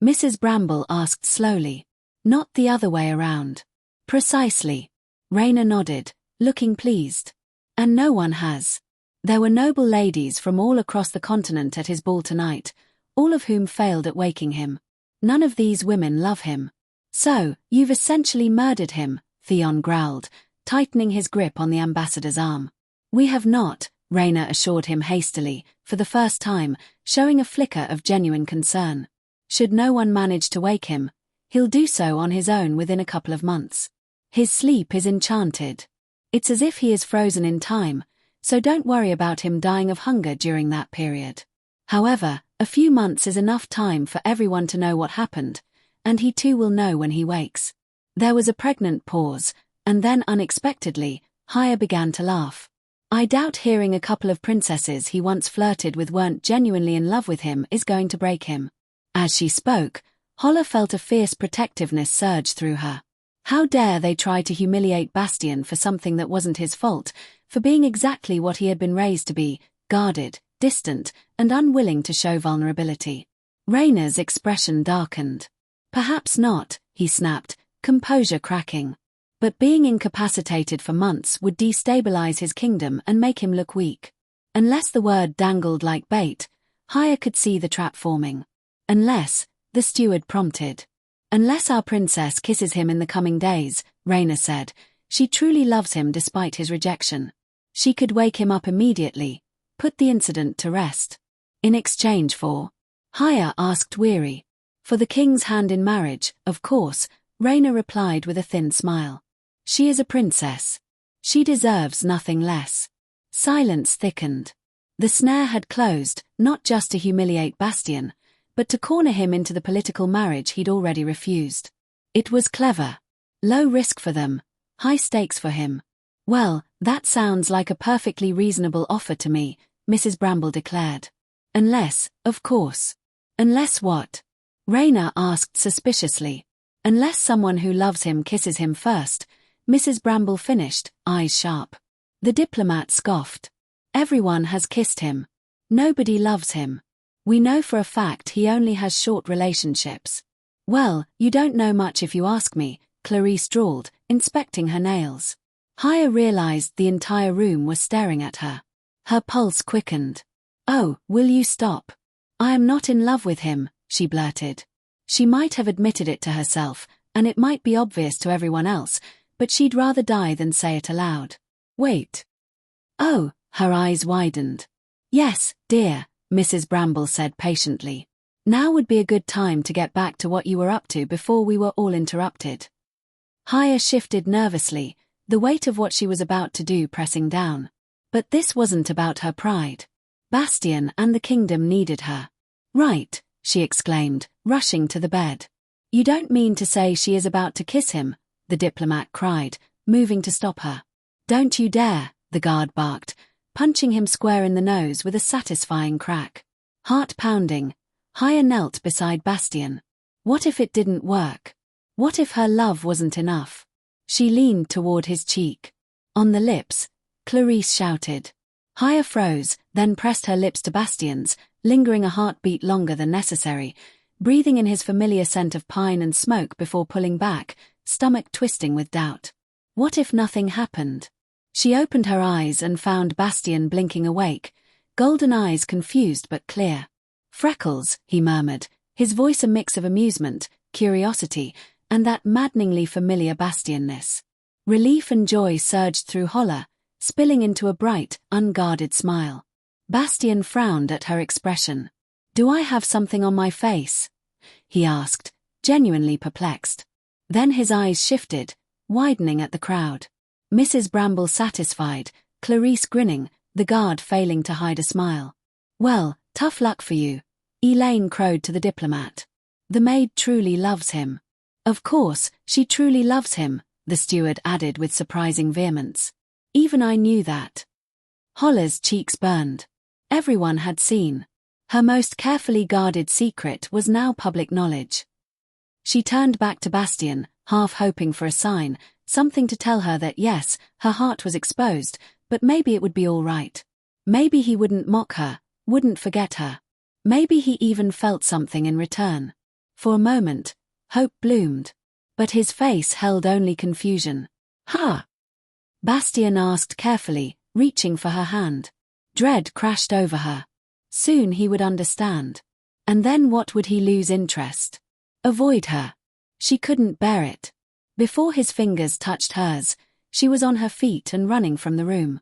Speaker 1: Mrs. Bramble asked slowly. "Not the other way around." "Precisely." Rayna nodded, looking pleased. "And no one has. There were noble ladies from all across the continent at his ball tonight, all of whom failed at waking him. None of these women love him. So, you've essentially murdered him," Theon growled, tightening his grip on the ambassador's arm. "We have not," Rayna assured him hastily, for the first time, showing a flicker of genuine concern. "Should no one manage to wake him, he'll do so on his own within a couple of months. His sleep is enchanted. It's as if he is frozen in time, so don't worry about him dying of hunger during that period. However, a few months is enough time for everyone to know what happened, and he too will know when he wakes." There was a pregnant pause, and then unexpectedly, Haya began to laugh. "I doubt hearing a couple of princesses he once flirted with weren't genuinely in love with him is going to break him." As she spoke, Holla felt a fierce protectiveness surge through her. How dare they try to humiliate Bastien for something that wasn't his fault, for being exactly what he had been raised to be, guarded, distant, and unwilling to show vulnerability. Rayna's expression darkened. "Perhaps not," he snapped, composure cracking. "But being incapacitated for months would destabilize his kingdom and make him look weak." Unless the word dangled like bait, Haya could see the trap forming. "Unless," the steward prompted. "Unless our princess kisses him in the coming days," Rayna said, She truly loves him despite his rejection. She could wake him up immediately, put the incident to rest. In exchange for? Haya asked weary. For the king's hand in marriage, of course, Raina replied with a thin smile. She is a princess. She deserves nothing less. Silence thickened. The snare had closed, not just to humiliate Bastien, but to corner him into the political marriage he'd already refused. It was clever. Low risk for them, high stakes for him. Well, that sounds like a perfectly reasonable offer to me, Mrs. Bramble declared. Unless, of course. Unless what? Raina asked suspiciously. Unless someone who loves him kisses him first, Mrs. Bramble finished, eyes sharp. The diplomat scoffed. Everyone has kissed him. Nobody loves him. We know for a fact he only has short relationships. Well, you don't know much if you ask me, Clarice drawled, inspecting her nails. Haya realized the entire room was staring at her. Her pulse quickened. Oh, will you stop? I am not in love with him, she blurted. She might have admitted it to herself, and it might be obvious to everyone else, but she'd rather die than say it aloud. Wait. Oh, her eyes widened. Yes, dear, Mrs. Bramble said patiently. Now would be a good time to get back to what you were up to before we were all interrupted. Haya shifted nervously, the weight of what she was about to do pressing down. But this wasn't about her pride. Bastien and the kingdom needed her. Right, she exclaimed, rushing to the bed. You don't mean to say she is about to kiss him, the diplomat cried, moving to stop her. Don't you dare, the guard barked, punching him square in the nose with a satisfying crack. Heart pounding, Haya knelt beside Bastien. What if it didn't work? What if her love wasn't enough? She leaned toward his cheek. On the lips, Clarice shouted. Haya froze, then pressed her lips to Bastien's, lingering a heartbeat longer than necessary, breathing in his familiar scent of pine and smoke before pulling back, stomach twisting with doubt. What if nothing happened? She opened her eyes and found Bastien blinking awake, golden eyes confused but clear. Freckles, he murmured, his voice a mix of amusement, curiosity, and that maddeningly familiar Bastienness. Relief and joy surged through Holla, spilling into a bright, unguarded smile. Bastien frowned at her expression. Do I have something on my face? He asked, genuinely perplexed. Then his eyes shifted, widening at the crowd. Mrs. Bramble satisfied, Clarice grinning, the guard failing to hide a smile. Well, tough luck for you, Elaine crowed to the diplomat. The maid truly loves him. Of course, she truly loves him, the steward added with surprising vehemence. Even I knew that. Holla's cheeks burned. Everyone had seen. Her most carefully guarded secret was now public knowledge. She turned back to Bastien, half hoping for a sign, something to tell her that yes, her heart was exposed, but maybe it would be all right. Maybe he wouldn't mock her, wouldn't forget her. Maybe he even felt something in return. For a moment, hope bloomed. But his face held only confusion. Huh? Bastien asked carefully, reaching for her hand. Dread crashed over her. Soon he would understand. And then what would he lose interest? Avoid her. She couldn't bear it. Before his fingers touched hers, she was on her feet and running from the room.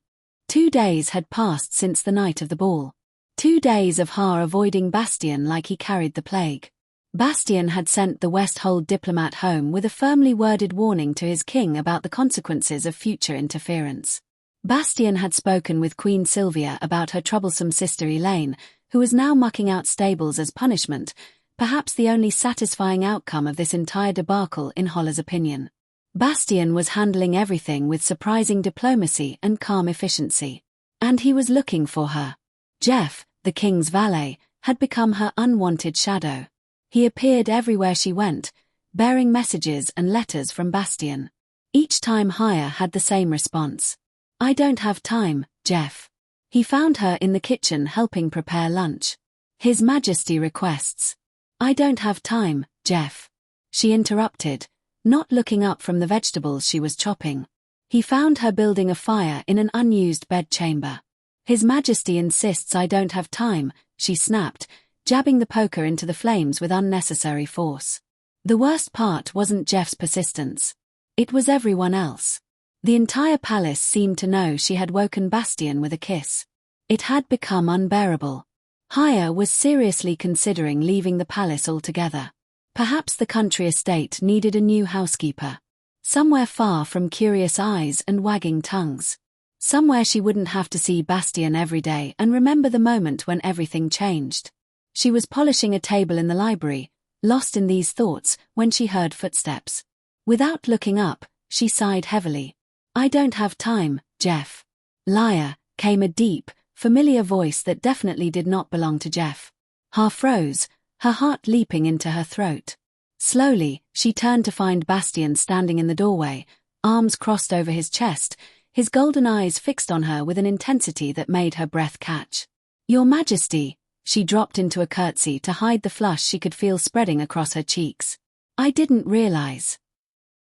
Speaker 1: 2 days had passed since the night of the ball. 2 days of her avoiding Bastien like he carried the plague. Bastien had sent the Westhold diplomat home with a firmly worded warning to his king about the consequences of future interference. Bastien had spoken with Queen Sylvia about her troublesome sister Elaine, who was now mucking out stables as punishment, perhaps the only satisfying outcome of this entire debacle in Holla's opinion. Bastien was handling everything with surprising diplomacy and calm efficiency. And he was looking for her. Jeff, the king's valet, had become her unwanted shadow. He appeared everywhere she went, bearing messages and letters from Bastien. Each time Haya had the same response. I don't have time, Jeff. He found her in the kitchen helping prepare lunch. His Majesty requests. I don't have time, Jeff. She interrupted, not looking up from the vegetables she was chopping. He found her building a fire in an unused bedchamber. His Majesty insists I don't have time, she snapped, jabbing the poker into the flames with unnecessary force. The worst part wasn't Jeff's persistence. It was everyone else. The entire palace seemed to know she had woken Bastien with a kiss. It had become unbearable. Haya was seriously considering leaving the palace altogether. Perhaps the country estate needed a new housekeeper. Somewhere far from curious eyes and wagging tongues. Somewhere she wouldn't have to see Bastien every day and remember the moment when everything changed. She was polishing a table in the library, lost in these thoughts, when she heard footsteps. Without looking up, she sighed heavily. "I don't have time, Jeff." "Liar," came a deep, familiar voice that definitely did not belong to Jeff. Ha froze, her heart leaping into her throat. Slowly, she turned to find Bastien standing in the doorway, arms crossed over his chest, his golden eyes fixed on her with an intensity that made her breath catch. "Your Majesty," she dropped into a curtsy to hide the flush she could feel spreading across her cheeks. "I didn't realize."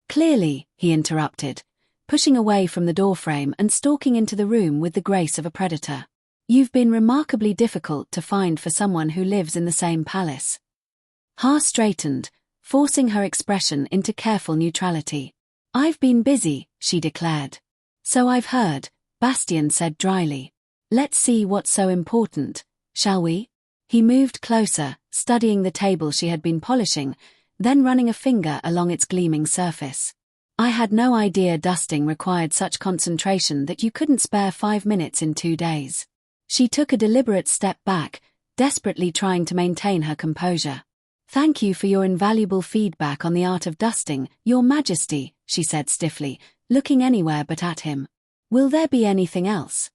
Speaker 1: "Clearly," he interrupted, pushing away from the doorframe and stalking into the room with the grace of a predator. "You've been remarkably difficult to find for someone who lives in the same palace." Ha straightened, forcing her expression into careful neutrality. "I've been busy," she declared. "So I've heard," Bastien said dryly. "Let's see what's so important, shall we?" He moved closer, studying the table she had been polishing, then running a finger along its gleaming surface. "I had no idea dusting required such concentration that you couldn't spare 5 minutes in 2 days." She took a deliberate step back, desperately trying to maintain her composure. "Thank you for your invaluable feedback on the art of dusting, Your Majesty," she said stiffly, looking anywhere but at him. "Will there be anything else?"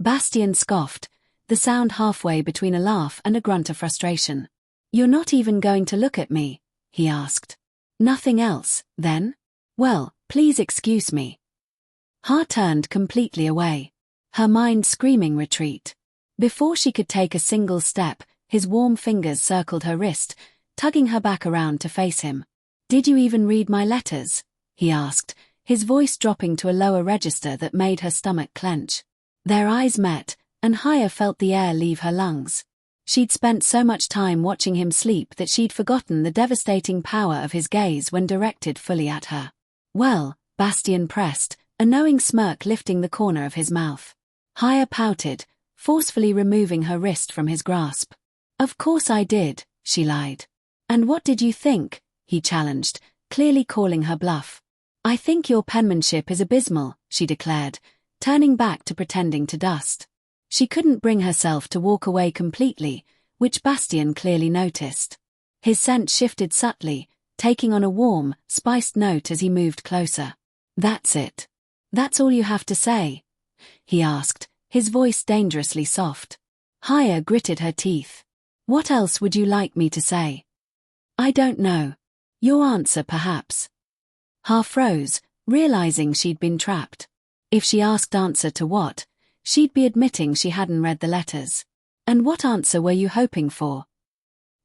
Speaker 1: Bastien scoffed, the sound halfway between a laugh and a grunt of frustration. "You're not even going to look at me?" he asked. "Nothing else, then? Well, please excuse me." Ha turned completely away, her mind screaming retreat. Before she could take a single step, his warm fingers circled her wrist, tugging her back around to face him. "Did you even read my letters?" he asked, his voice dropping to a lower register that made her stomach clench. Their eyes met, and Haya felt the air leave her lungs. She'd spent so much time watching him sleep that she'd forgotten the devastating power of his gaze when directed fully at her. "Well," Bastien pressed, a knowing smirk lifting the corner of his mouth. Haya pouted, forcefully removing her wrist from his grasp. "Of course I did," she lied. "And what did you think?" he challenged, clearly calling her bluff. "I think your penmanship is abysmal," she declared, turning back to pretending to dust. She couldn't bring herself to walk away completely, which Bastien clearly noticed. His scent shifted subtly, taking on a warm, spiced note as he moved closer. "That's it. That's all you have to say?" he asked, his voice dangerously soft. Haya gritted her teeth. "What else would you like me to say?" "I don't know. Your answer, perhaps." Ha froze, realizing she'd been trapped. If she asked answer to what, she'd be admitting she hadn't read the letters. "And what answer were you hoping for?"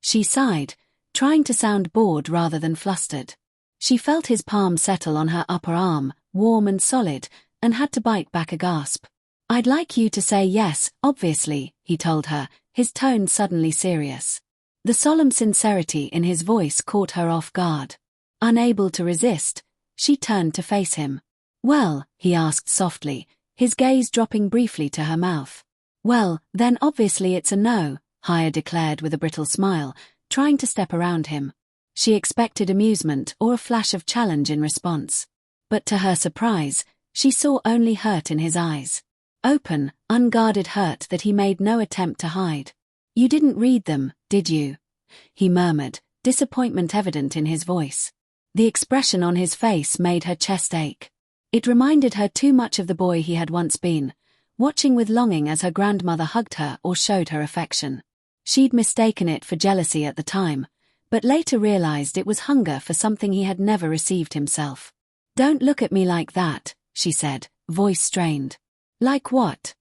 Speaker 1: She sighed, trying to sound bored rather than flustered. She felt his palm settle on her upper arm, warm and solid, and had to bite back a gasp. "I'd like you to say yes, obviously," he told her, his tone suddenly serious. The solemn sincerity in his voice caught her off guard. Unable to resist, she turned to face him. "Well," he asked softly, his gaze dropping briefly to her mouth. "Well, then obviously it's a no," Haya declared with a brittle smile, trying to step around him. She expected amusement or a flash of challenge in response. But to her surprise, she saw only hurt in his eyes. Open, unguarded hurt that he made no attempt to hide. "You didn't read them, did you?" he murmured, disappointment evident in his voice. The expression on his face made her chest ache. It reminded her too much of the boy he had once been, watching with longing as her grandmother hugged her or showed her affection. She'd mistaken it for jealousy at the time, but later realized it was hunger for something he had never received himself. "Don't look at me like that," she said, voice strained. "Like what?"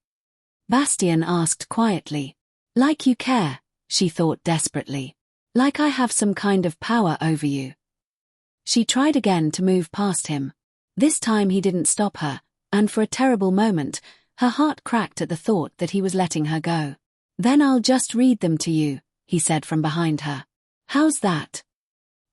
Speaker 1: Bastien asked quietly. "Like you care," she thought desperately. "Like I have some kind of power over you." She tried again to move past him. This time he didn't stop her, and for a terrible moment, her heart cracked at the thought that he was letting her go. "Then I'll just read them to you," he said from behind her. "How's that?"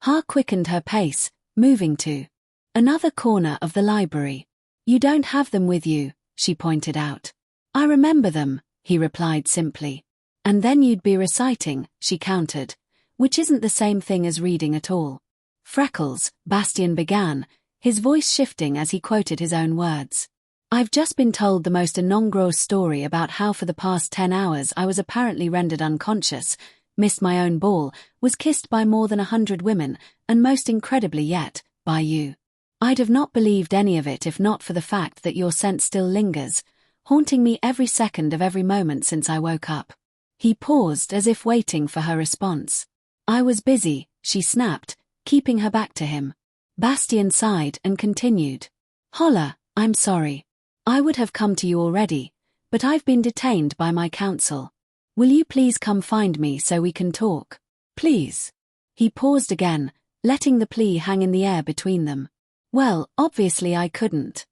Speaker 1: Ha quickened her pace, moving to another corner of the library. You don't have them with you, she pointed out. I remember them, he replied simply. And then you'd be reciting, she countered, which isn't the same thing as reading at all. Freckles, Bastien began, his voice shifting as he quoted his own words. I've just been told the most innocuous story about how for the past 10 hours I was apparently rendered unconscious, missed my own ball, was kissed by more than 100 women, and most incredibly yet, by you. I'd have not believed any of it if not for the fact that your scent still lingers, haunting me every second of every moment since I woke up. He paused as if waiting for her response. I was busy, she snapped, keeping her back to him. Bastien sighed and continued. Holla, I'm sorry. I would have come to you already, but I've been detained by my counsel. Will you please come find me so we can talk? Please. He paused again, letting the plea hang in the air between them. Well, obviously I couldn't.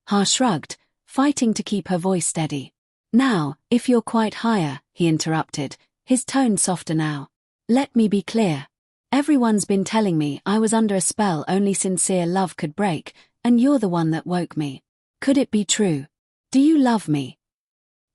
Speaker 1: Ha shrugged, fighting to keep her voice steady. Now, if you're quite higher, he interrupted, his tone softer now. Let me be clear. Everyone's been telling me I was under a spell only sincere love could break, and you're the one that woke me. Could it be true? Do you love me?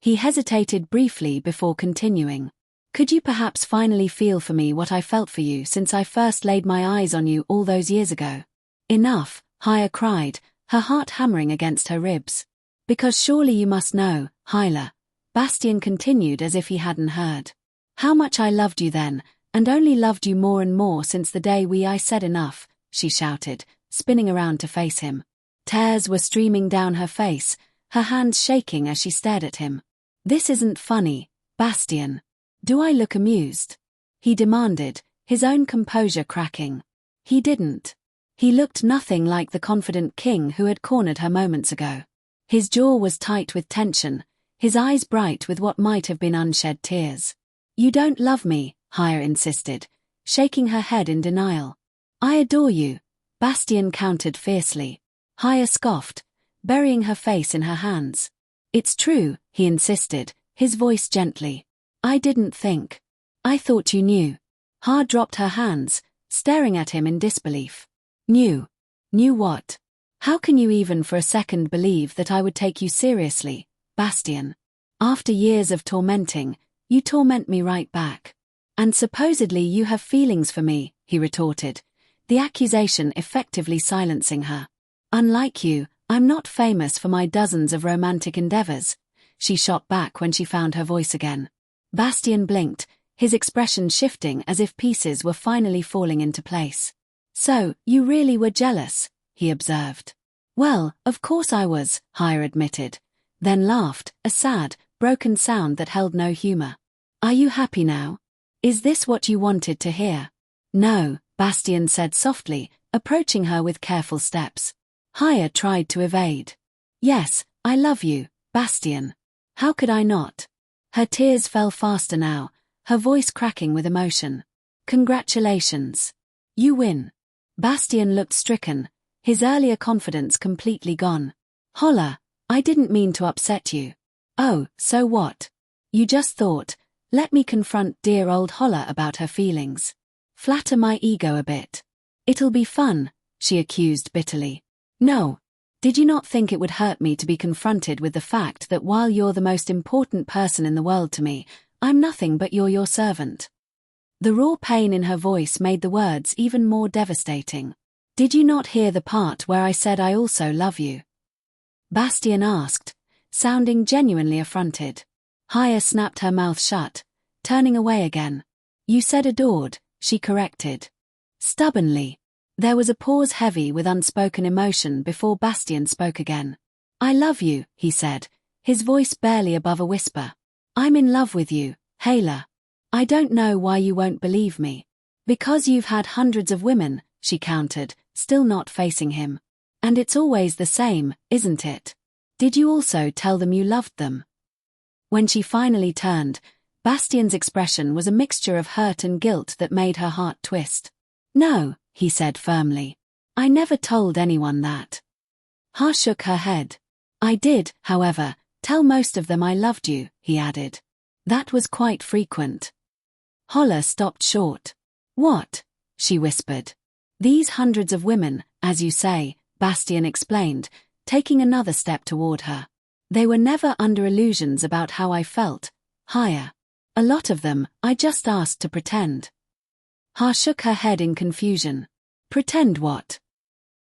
Speaker 1: He hesitated briefly before continuing. Could you perhaps finally feel for me what I felt for you since I first laid my eyes on you all those years ago? Enough, Hyla cried, her heart hammering against her ribs. Because surely you must know, Hyla, Bastien continued as if he hadn't heard. How much I loved you then, and only loved you more and more since the day I said enough, she shouted, spinning around to face him. Tears were streaming down her face, her hands shaking as she stared at him. This isn't funny, Bastien. Do I look amused? He demanded, his own composure cracking. He didn't. He looked nothing like the confident king who had cornered her moments ago. His jaw was tight with tension, his eyes bright with what might have been unshed tears. You don't love me, Hyla insisted, shaking her head in denial. I adore you, Bastien countered fiercely. Hyla scoffed, burying her face in her hands. It's true, he insisted, his voice gently. I didn't think. I thought you knew. Hyla dropped her hands, staring at him in disbelief. Knew? Knew what? How can you even for a second believe that I would take you seriously, Bastien? After years of tormenting, you torment me right back. And supposedly you have feelings for me, he retorted, the accusation effectively silencing her. Unlike you, I'm not famous for my dozens of romantic endeavors, she shot back when she found her voice again. Bastien blinked, his expression shifting as if pieces were finally falling into place. So, you really were jealous, he observed. Well, of course I was, Hyla admitted, then laughed, a sad, broken sound that held no humor. Are you happy now? Is this what you wanted to hear? No, Bastien said softly, approaching her with careful steps. Hyla tried to evade. Yes, I love you, Bastien. How could I not? Her tears fell faster now, her voice cracking with emotion. Congratulations. You win. Bastien looked stricken, his earlier confidence completely gone. Holla, I didn't mean to upset you. Oh, so what? You just thought, let me confront dear old Holla about her feelings. Flatter my ego a bit. It'll be fun, she accused bitterly. No. Did you not think it would hurt me to be confronted with the fact that while you're the most important person in the world to me, I'm nothing but your servant? The raw pain in her voice made the words even more devastating. Did you not hear the part where I said I also love you? Bastien asked, sounding genuinely affronted. Hyla snapped her mouth shut, turning away again. You said adored, she corrected. Stubbornly. There was a pause heavy with unspoken emotion before Bastien spoke again. I love you, he said, his voice barely above a whisper. I'm in love with you, Hyla. I don't know why you won't believe me. Because you've had hundreds of women, she countered, still not facing him. And it's always the same, isn't it? Did you also tell them you loved them? When she finally turned, Bastien's expression was a mixture of hurt and guilt that made her heart twist. No, he said firmly. I never told anyone that. Ha shook her head. I did, however, tell most of them I loved you, he added. That was quite frequent. Holla stopped short. What? She whispered. These hundreds of women, as you say, Bastien explained, taking another step toward her. They were never under illusions about how I felt. Higher. A lot of them, I just asked to pretend. Ha shook her head in confusion. Pretend what?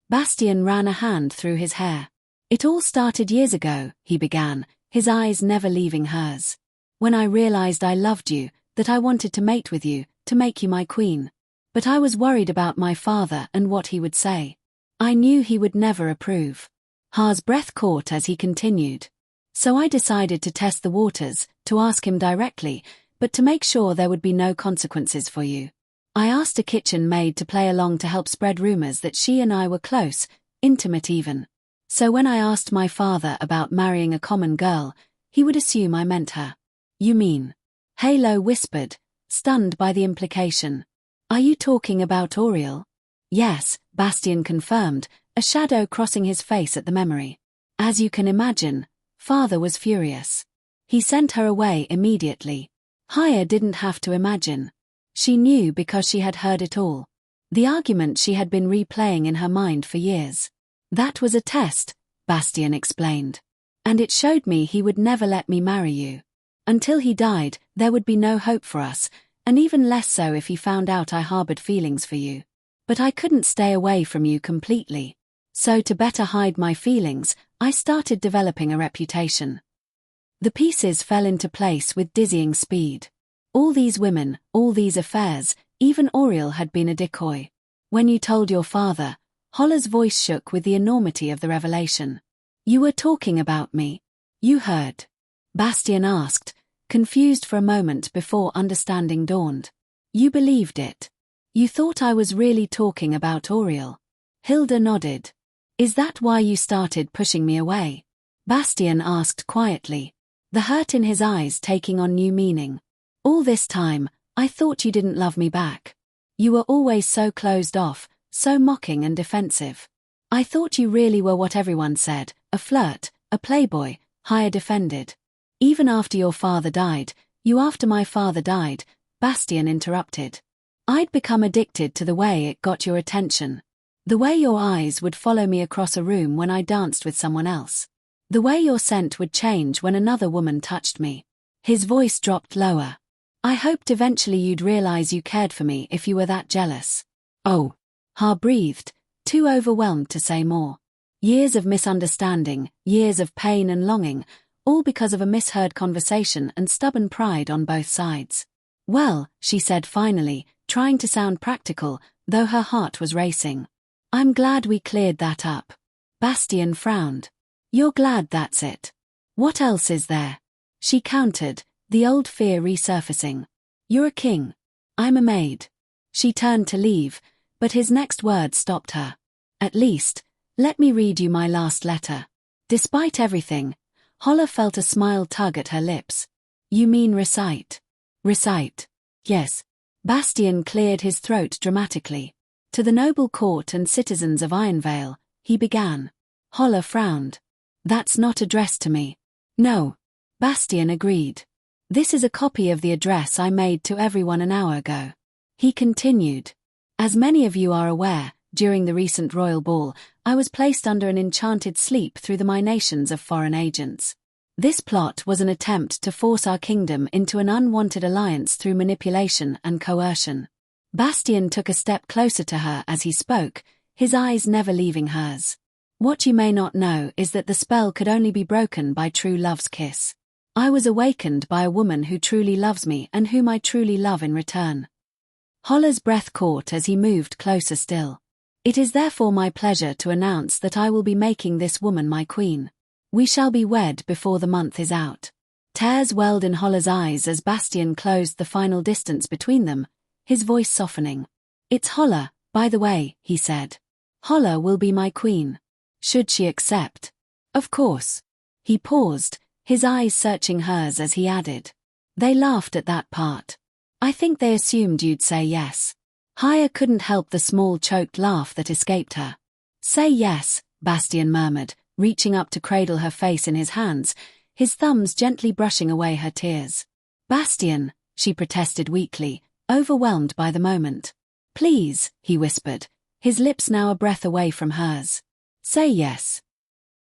Speaker 1: Bastien ran a hand through his hair. It all started years ago, he began, his eyes never leaving hers. When I realized I loved you, that I wanted to mate with you, to make you my queen. But I was worried about my father and what he would say. I knew he would never approve. Ha's breath caught as he continued. So I decided to test the waters, to ask him directly, but to make sure there would be no consequences for you. I asked a kitchen maid to play along to help spread rumors that she and I were close, intimate even. So when I asked my father about marrying a common girl, he would assume I meant her. You mean? Halo whispered, stunned by the implication. Are you talking about Auriel? Yes, Bastien confirmed, a shadow crossing his face at the memory. As you can imagine, father was furious. He sent her away immediately. Haya didn't have to imagine. She knew because she had heard it all. The argument she had been replaying in her mind for years. That was a test, Bastien explained. And it showed me he would never let me marry you. Until he died, there would be no hope for us, and even less so if he found out I harbored feelings for you. But I couldn't stay away from you completely. So to better hide my feelings, I started developing a reputation. The pieces fell into place with dizzying speed. All these women, all these affairs, even Auriel had been a decoy. When you told your father, Holla's voice shook with the enormity of the revelation. You were talking about me. You heard. Bastien asked, confused for a moment before understanding dawned. You believed it. You thought I was really talking about Auriel. Hilda nodded. Is that why you started pushing me away? Bastien asked quietly, the hurt in his eyes taking on new meaning. All this time, I thought you didn't love me back. You were always so closed off, so mocking and defensive. I thought you really were what everyone said, a flirt, a playboy, Haya defended. Even after your father died, after my father died, Bastien interrupted. I'd become addicted to the way it got your attention. The way your eyes would follow me across a room when I danced with someone else. The way your scent would change when another woman touched me. His voice dropped lower. I hoped eventually you'd realize you cared for me if you were that jealous. Oh. Ha breathed, too overwhelmed to say more. Years of misunderstanding, years of pain and longing, all because of a misheard conversation and stubborn pride on both sides. Well, she said finally, trying to sound practical, though her heart was racing. I'm glad we cleared that up. Bastien frowned. You're glad that's it. What else is there? She countered, the old fear resurfacing. You're a king. I'm a maid. She turned to leave, but his next word stopped her. At least, let me read you my last letter. Despite everything, Holla felt a smile tug at her lips. You mean recite? Recite. Yes. Bastien cleared his throat dramatically. To the noble court and citizens of Ironvale, he began. Holla frowned. That's not addressed to me. No. Bastien agreed. This is a copy of the address I made to everyone an hour ago. He continued. As many of you are aware, during the recent royal ball, I was placed under an enchanted sleep through the machinations of foreign agents. This plot was an attempt to force our kingdom into an unwanted alliance through manipulation and coercion. Bastien took a step closer to her as he spoke, his eyes never leaving hers. What you may not know is that the spell could only be broken by true love's kiss. I was awakened by a woman who truly loves me and whom I truly love in return. Holla's breath caught as he moved closer still. It is therefore my pleasure to announce that I will be making this woman my queen. We shall be wed before the month is out. Tears welled in Holla's eyes as Bastien closed the final distance between them, his voice softening. It's Holla, by the way, he said. Holla will be my queen. Should she accept? Of course. He paused, his eyes searching hers as he added. They laughed at that part. I think they assumed you'd say yes. Haya couldn't help the small choked laugh that escaped her. Say yes, Bastien murmured, reaching up to cradle her face in his hands, his thumbs gently brushing away her tears. Bastien, she protested weakly, overwhelmed by the moment. Please, he whispered, his lips now a breath away from hers. Say yes.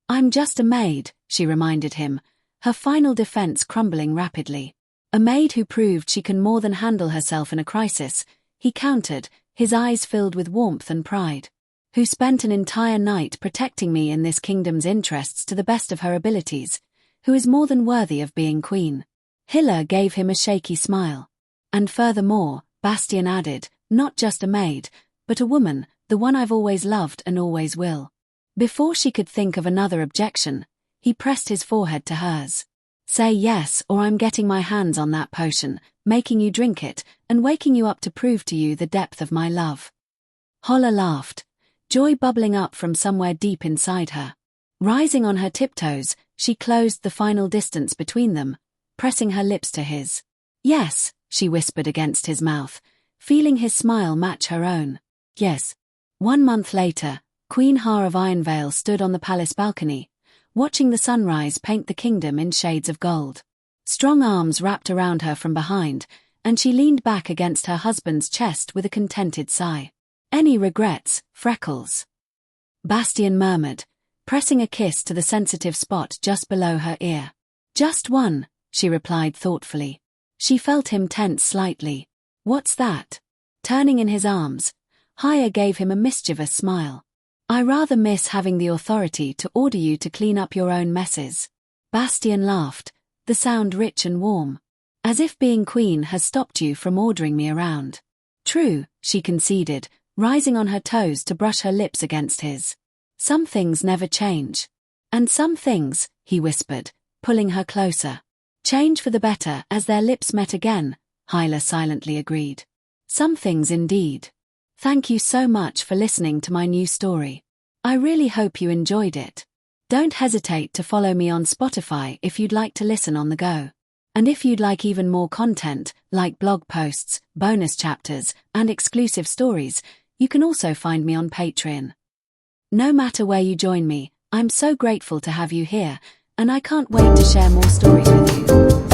Speaker 1: I'm just a maid, she reminded him, her final defense crumbling rapidly. A maid who proved she can more than handle herself in a crisis, he countered, his eyes filled with warmth and pride. Who spent an entire night protecting me in this kingdom's interests to the best of her abilities, who is more than worthy of being queen. Hiller gave him a shaky smile. And furthermore, Bastian added, not just a maid, but a woman, the one I've always loved and always will. Before she could think of another objection, he pressed his forehead to hers. Say yes, or I'm getting my hands on that potion, making you drink it, and waking you up to prove to you the depth of my love. Holla laughed, joy bubbling up from somewhere deep inside her. Rising on her tiptoes, she closed the final distance between them, pressing her lips to his. Yes, she whispered against his mouth, feeling his smile match her own. Yes. 1 month later, Queen Har of Ironvale stood on the palace balcony, watching the sunrise paint the kingdom in shades of gold. Strong arms wrapped around her from behind, and she leaned back against her husband's chest with a contented sigh. Any regrets, Freckles? Bastian murmured, pressing a kiss to the sensitive spot just below her ear. Just one, she replied thoughtfully. She felt him tense slightly. What's that? Turning in his arms, Haya gave him a mischievous smile. I rather miss having the authority to order you to clean up your own messes. Bastian laughed, the sound rich and warm. As if being queen has stopped you from ordering me around. True, she conceded, rising on her toes to brush her lips against his. Some things never change. And some things, he whispered, pulling her closer. Change for the better. As their lips met again, Hyla silently agreed. Some things indeed. Thank you so much for listening to my new story. I really hope you enjoyed it. Don't hesitate to follow me on Spotify if you'd like to listen on the go. And if you'd like even more content, like blog posts, bonus chapters, and exclusive stories, you can also find me on Patreon. No matter where you join me, I'm so grateful to have you here, and I can't wait to share more stories with you.